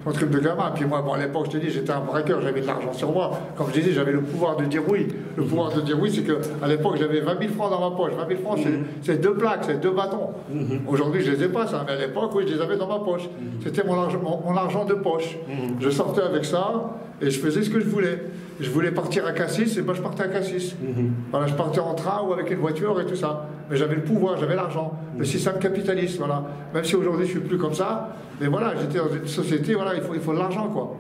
Ton trip de gamin, puis moi, bon, à l'époque, je te dis, j'étais un braqueur, j'avais de l'argent sur moi. Comme je disais, j'avais le pouvoir de dire oui. Le pouvoir de dire oui, c'est qu'à l'époque, j'avais 20 000 francs dans ma poche. 20 000 francs, c'est 2 plaques, c'est 2 bâtons. Aujourd'hui, je les ai pas, ça, mais à l'époque, oui, je les avais dans ma poche. C'était mon argent de poche. Je sortais avec ça et je faisais ce que je voulais. Je voulais partir à Cassis, et ben je partais à Cassis. Voilà, je partais en train ou avec une voiture et tout ça. Mais j'avais le pouvoir, j'avais l'argent. Le système capitaliste, voilà. Même si aujourd'hui je suis plus comme ça, mais voilà, j'étais dans une société, voilà, il faut de l'argent, quoi.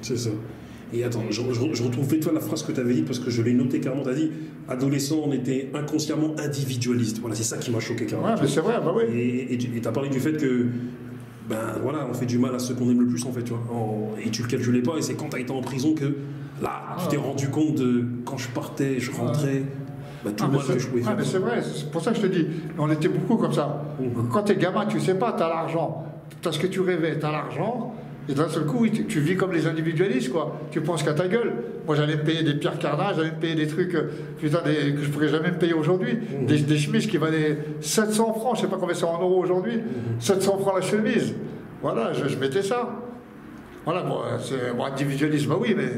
C'est ça. Et attends, je retrouve toi la phrase que tu avais dit, parce que je l'ai noté carrément, tu as dit, adolescent, on était inconsciemment individualiste. Voilà, c'est ça qui m'a choqué carrément. Ouais, mais c'est vrai, bah oui. Et tu as parlé du fait que, ben voilà, on fait du mal à ceux qu'on aime le plus, en fait, tu vois. Et tu le calculais pas, et c'est quand tu as été en prison que, là, tu t'es rendu compte de, quand je partais, je rentrais, bah, tout le mal que je pouvais faire. Mais c'est vrai, c'est pour ça que je te dis, on était beaucoup comme ça. Quand t'es gamin, tu sais pas, t'as l'argent, t'as ce que tu rêvais, t'as l'argent, et d'un seul coup, tu vis comme les individualistes, quoi. Tu penses qu'à ta gueule. Moi, j'allais me payer des Pierre Cardin, j'allais me payer des trucs putain, que je pourrais jamais me payer aujourd'hui. Des chemises qui valaient 700 francs, je sais pas combien c'est en euros aujourd'hui. 700 francs la chemise. Voilà, je mettais ça. Voilà, bon, c'est bon, individualisme, bah oui, mais...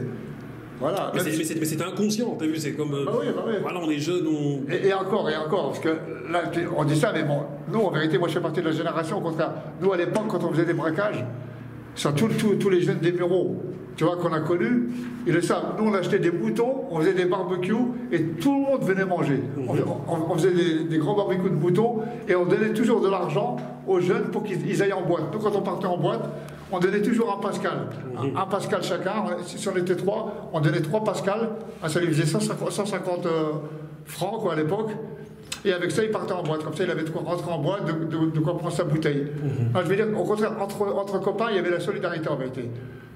Voilà. Mais c'était inconscient, t'as vu, c'est comme... Bah oui. Voilà, on est jeunes, on... Et encore, parce que là, on dit ça, mais bon, nous, en vérité, moi, je fais partie de la génération, au contraire. Nous, à l'époque, quand on faisait des braquages, sur tous les jeunes des bureaux, tu vois, qu'on a connus, ils le savent. Nous, on achetait des moutons, on faisait des barbecues, et tout le monde venait manger. On faisait des grands barbecues de moutons, et on donnait toujours de l'argent aux jeunes pour qu'ils aillent en boîte. Nous, quand on partait en boîte, on donnait toujours un Pascal. Un Pascal chacun. Si on était 3, on donnait 3 Pascal. Ça lui faisait 150 francs, quoi, à l'époque. Et avec ça, il partait en boîte. Comme ça, il avait de quoi rentrer en boîte, de quoi prendre sa bouteille. Alors, je veux dire, au contraire, entre copains, il y avait la solidarité en vérité.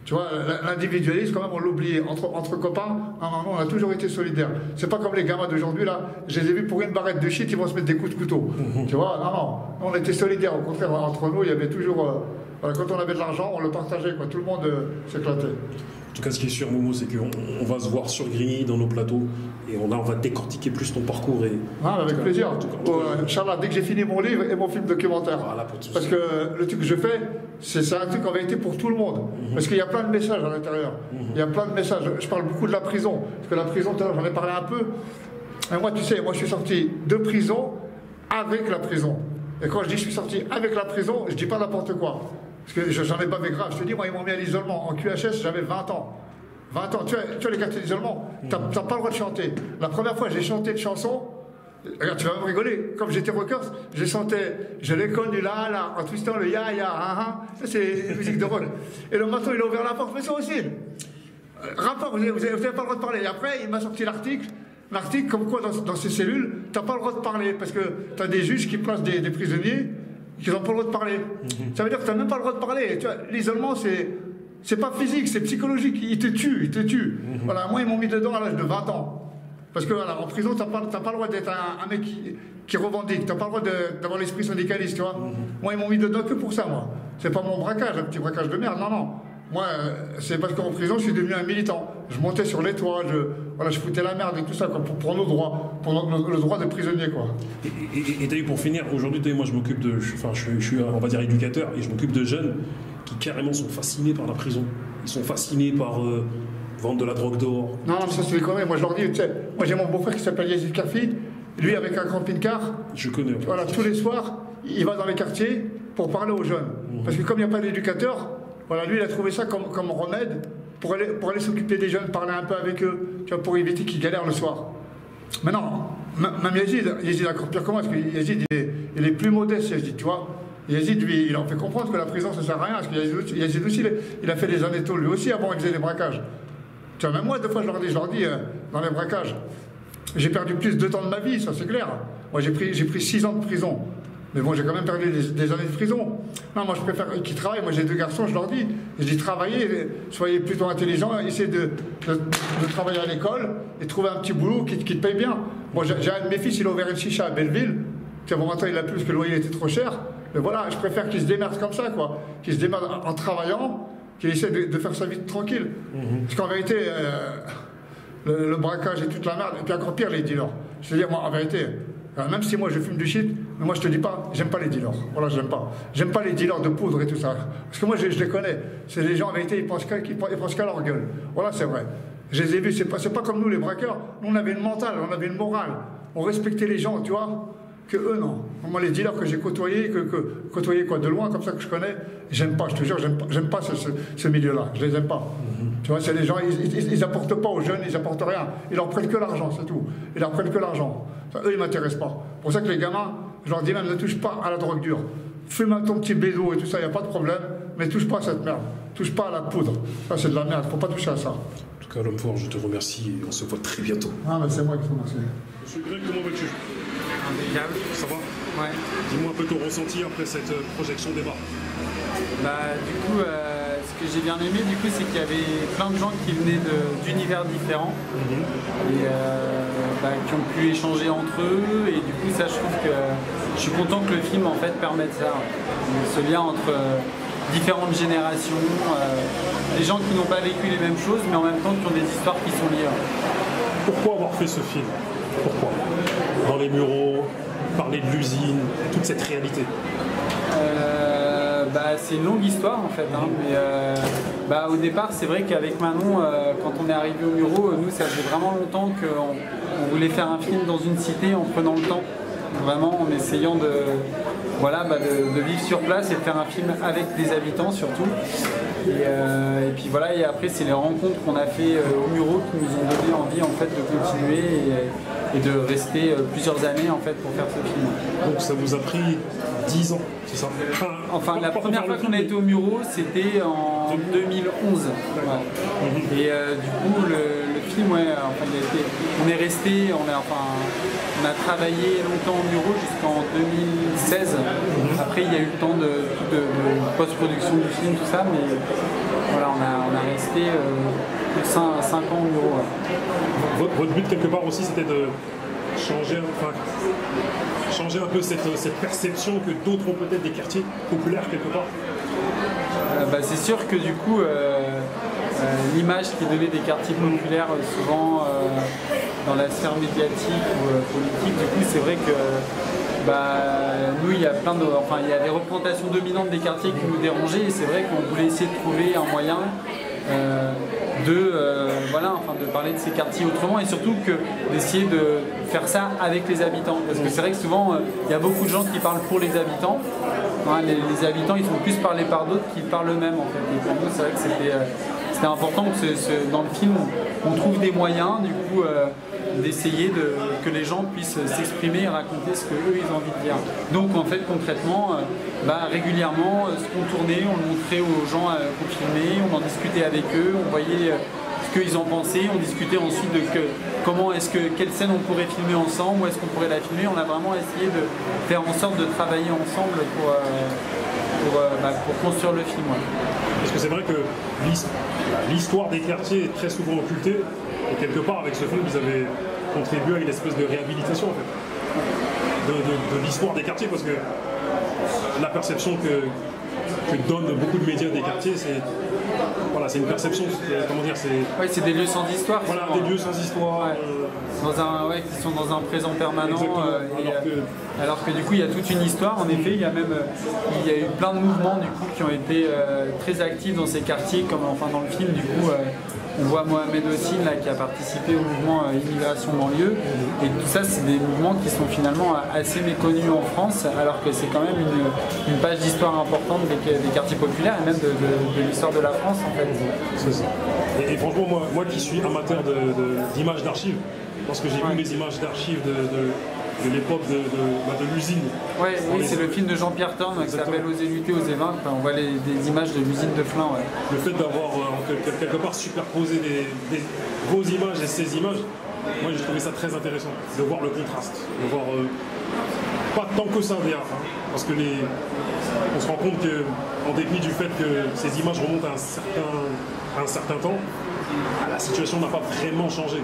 Tu vois, l'individualisme, quand même, on l'oubliait. Entre copains, non, on a toujours été solidaires. C'est pas comme les gamins d'aujourd'hui, là. Je les ai vus pour une barrette de shit, ils vont se mettre des coups de couteau. Tu vois, non. On était solidaires. Au contraire, entre nous, il y avait toujours... quand on avait de l'argent, on le partageait, quoi. Tout le monde s'éclatait. En tout cas, ce qui est sûr, Momo, c'est qu'on va se voir sur Grigny dans nos plateaux et on va décortiquer plus ton parcours. Avec plaisir. Inch'Allah, dès que j'ai fini mon livre et mon film documentaire. Voilà, parce que le truc que je fais, c'est un truc en vérité pour tout le monde. Parce qu'il y a plein de messages à l'intérieur. Il y a plein de messages. Je parle beaucoup de la prison. Parce que la prison, tout à l'heure, j'en ai parlé un peu. Et moi, tu sais, je suis sorti de prison avec la prison. Et quand je dis je suis sorti avec la prison, je dis pas n'importe quoi. Parce que j'en ai pas fait grave. Je te dis, moi, ils m'ont mis à l'isolement. En QHS, j'avais 20 ans. 20 ans. Tu vois les quartiers d'isolement, t'as pas le droit de chanter. La première fois, j'ai chanté une chanson. Regarde, tu vas même rigoler. Comme j'étais rocker, je chantais je l'ai connu là, en twistant le ya, Ça, c'est musique de rock. Et le matin, il a ouvert la porte. Mais ça aussi. Rapport, vous n'avez pas le droit de parler. Et après, il m'a sorti l'article. L'article, comme quoi, dans ces cellules, t'as pas le droit de parler. Parce que t'as des juges qui placent des prisonniers qui n'ont pas le droit de parler. Ça veut dire que tu n'as même pas le droit de parler. L'isolement, c'est pas physique, c'est psychologique. Ils te tuent. Voilà, moi, ils m'ont mis dedans à l'âge de 20 ans. Parce que voilà, en prison, tu n'as pas le droit d'être un mec qui revendique. Tu n'as pas le droit d'avoir l'esprit syndicaliste, tu vois. Moi, ils m'ont mis dedans que pour ça, moi. C'est pas mon braquage, un petit braquage de merde, non. Moi, c'est parce qu'en prison, je suis devenu un militant. Je montais sur les toits, je foutais la merde et tout ça, quoi, pour nos droits, pour le droit des prisonniers, quoi. Et t'as vu, pour finir, aujourd'hui, moi, je m'occupe de... je suis, on va dire, éducateur, et je m'occupe de jeunes qui, carrément, sont fascinés par la prison. Ils sont fascinés par vendre de la drogue dehors. Non, ça, c'est des conneries. Moi, je leur dis, tu sais, moi, j'ai mon beau-frère qui s'appelle Yazid Kafi, lui, avec un camping-car. Je connais. Voilà, tous les soirs, il va dans les quartiers pour parler aux jeunes. Parce que comme il n'y a pas d'éducateur, voilà, lui, il a trouvé ça comme remède pour aller s'occuper des jeunes, parler un peu avec eux, tu vois, pour éviter qu'ils galèrent le soir. Mais non, même Yazid a encore pire que moi, parce que Yazid, il est plus modeste, Yazid, tu vois. Yazid, lui, il en fait comprendre que la prison, ça sert à rien, parce que Yazid aussi, il a fait des années tôt, lui aussi, avant, il faisait des braquages. Tu vois, même moi, des fois, je leur dis, dans les braquages, j'ai perdu plus de temps de ma vie, ça c'est clair. Moi, j'ai pris 6 ans de prison. Mais bon, j'ai quand même perdu des années de prison. Non, moi je préfère qu'ils travaillent. Moi j'ai 2 garçons, je leur dis. Je dis travaillez, soyez plutôt intelligents, essayez de travailler à l'école et trouver un petit boulot qui te paye bien. Moi j'ai un de mes fils, il a ouvert une chicha à Belleville. Tiens, bon, maintenant il a plus parce que le loyer était trop cher. Mais voilà, je préfère qu'il se démerde comme ça, quoi. Qu'il se démerde en travaillant, qu'il essaie de faire sa vie tranquille. Parce qu'en vérité, le braquage et toute la merde, et puis encore pire les dealers. Je veux dire, moi en vérité, même si moi je fume du shit, mais moi je te dis pas, j'aime pas les dealers. Voilà, j'aime pas. J'aime pas les dealers de poudre et tout ça. Parce que moi je les connais. C'est des gens en vérité, ils pensent qu'à leur gueule. Voilà, c'est vrai. Je les ai vus, c'est pas comme nous les braqueurs. Nous on avait une mentale, on avait une morale. On respectait les gens, tu vois. Que eux, non. Moi, les dealers que j'ai côtoyés, côtoyés quoi, de loin, comme ça que je connais, j'aime pas, je te jure, j'aime pas ce milieu-là. Je les aime pas. Tu vois, c'est les gens, ils apportent pas aux jeunes, ils apportent rien. Ils leur prennent que l'argent, c'est tout. Ils leur prennent que l'argent. Eux, ils m'intéressent pas. C'est pour ça que les gamins, je leur dis même, ne touche pas à la drogue dure. Fume ton petit bédo et tout ça, il n'y a pas de problème, mais touche pas à cette merde. Touche pas à la poudre. Ça, c'est de la merde, faut pas toucher à ça. En tout cas, l'homme fort, je te remercie et on se voit très bientôt. Ah, mais c'est moi qui te remercie. Monsieur Greg, comment vas-tu? Impeccable. Ça va? Ouais. Dis-moi un peu ton ressenti après cette projection débat. Bah, du coup, ce que j'ai bien aimé, du coup, c'est qu'il y avait plein de gens qui venaient d'univers différents et qui ont pu échanger entre eux. Et du coup, ça, je trouve que je suis content que le film en fait permette ça. Ce lien entre différentes générations, des gens qui n'ont pas vécu les mêmes choses, mais en même temps qui ont des histoires qui sont liées. Pourquoi avoir fait ce film? Pourquoi? Dans les Mureaux, parler de l'usine, toute cette réalité. C'est une longue histoire en fait, hein, mais au départ c'est vrai qu'avec Manon, quand on est arrivé aux Mureaux, nous ça faisait vraiment longtemps qu'on voulait faire un film dans une cité en prenant le temps, vraiment en essayant de vivre sur place et de faire un film avec des habitants surtout. Et puis voilà, et après c'est les rencontres qu'on a fait aux Mureaux qui nous ont donné envie en fait de continuer et de rester plusieurs années en fait pour faire ce film. Donc ça vous a pris 10 ans, c'est ça? Enfin la première fois qu'on a été aux Mureaux c'était en 2011. Ouais. Et du coup le film, on est resté, on a travaillé longtemps aux Mureaux jusqu'en 2016. Après il y a eu le temps de post-production du film, tout ça, mais voilà, on a resté 5 ans aux Mureaux. Ouais. Votre but quelque part aussi c'était de changer un peu cette perception que d'autres ont peut-être des quartiers populaires quelque part. C'est sûr que du coup l'image qui est donnée des quartiers populaires souvent dans la sphère médiatique ou politique, du coup c'est vrai que nous il y a il y a des représentations dominantes des quartiers qui nous dérangeaient et c'est vrai qu'on voulait essayer de trouver un moyen de parler de ces quartiers autrement et surtout d'essayer de faire ça avec les habitants. Parce que c'est vrai que souvent, il y a beaucoup de gens qui parlent pour les habitants. Hein, les habitants, ils sont plus parlés par d'autres qu'ils parlent eux-mêmes en fait. Et pour nous, c'est vrai que c'était important que dans le film, on trouve des moyens du coup d'essayer que les gens puissent s'exprimer et raconter ce qu'eux ils ont envie de dire. Donc en fait concrètement, régulièrement ce qu'on tournait, on le montrait aux gens qu'on filmait, on en discutait avec eux, on voyait ce qu'ils en pensaient, on discutait ensuite de quelle scène on pourrait filmer ensemble, où est-ce qu'on pourrait la filmer. On a vraiment essayé de faire en sorte de travailler ensemble pour construire le film. Ouais. Parce que c'est vrai que l'histoire des quartiers est très souvent occultée. Et quelque part, avec ce film, vous avez contribué à une espèce de réhabilitation en fait, de l'histoire des quartiers, parce que la perception que donnent beaucoup de médias des quartiers, c'est une perception, c'est des lieux sans histoire. Voilà, des lieux sans histoire. Ouais. Qui sont dans un présent permanent. Alors que du coup, il y a toute une histoire. En effet, il y a eu plein de mouvements du coup qui ont été très actifs dans ces quartiers, comme dans le film du coup. On voit Mohamed Hossein là, qui a participé au mouvement Immigration Banlieue. Et tout ça, c'est des mouvements qui sont finalement assez méconnus en France, alors que c'est quand même une page d'histoire importante des quartiers populaires et même de l'histoire de la France en fait. C'est ça. Et franchement, moi qui suis amateur d'images d'archives, parce que j'ai vu les images d'archives de l'époque de l'usine. Oui, c'est le film de Jean-Pierre Thorne qui s'appelle Oser lutter, oser vaincre. On voit des images de l'usine de Flins. Ouais. Le fait d'avoir quelque part superposé vos images et ces images, moi j'ai trouvé ça très intéressant, de voir le contraste, de voir pas tant que ça d'ailleurs. parce que on se rend compte qu'en dépit du fait que ces images remontent à un certain temps, la situation n'a pas vraiment changé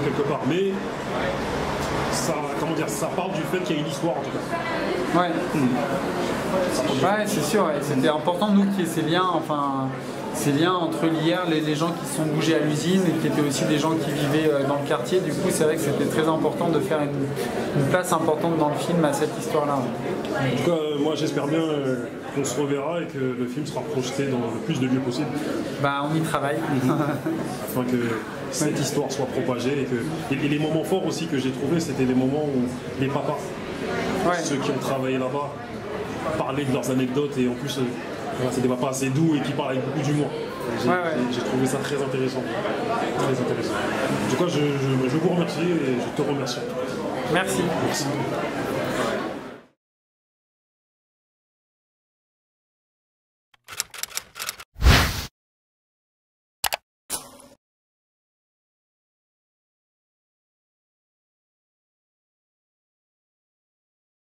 quelque part. Mais ça, comment dire, ça parle du fait qu'il y a une histoire en tout cas. Ouais. Ouais, c'est sûr. Ouais. C'était important nous qu'il y ait ces liens, ces liens entre l'IR, les gens qui se sont bougés à l'usine et qui étaient aussi des gens qui vivaient dans le quartier. Du coup, c'est vrai que c'était très important de faire une place importante dans le film à cette histoire-là. En tout cas, moi j'espère bien qu'on se reverra et que le film sera projeté dans le plus de lieux possible. Bah, on y travaille. Afin que cette histoire soit propagée et les moments forts aussi que j'ai trouvés, c'était les moments où les papas, ceux qui ont travaillé là-bas, parlaient de leurs anecdotes et en plus c'est des papas assez doux et qui parlent avec beaucoup d'humour. J'ai trouvé ça très intéressant. Très intéressant. En tout cas, je vous remercie et je te remercie. Merci. Merci.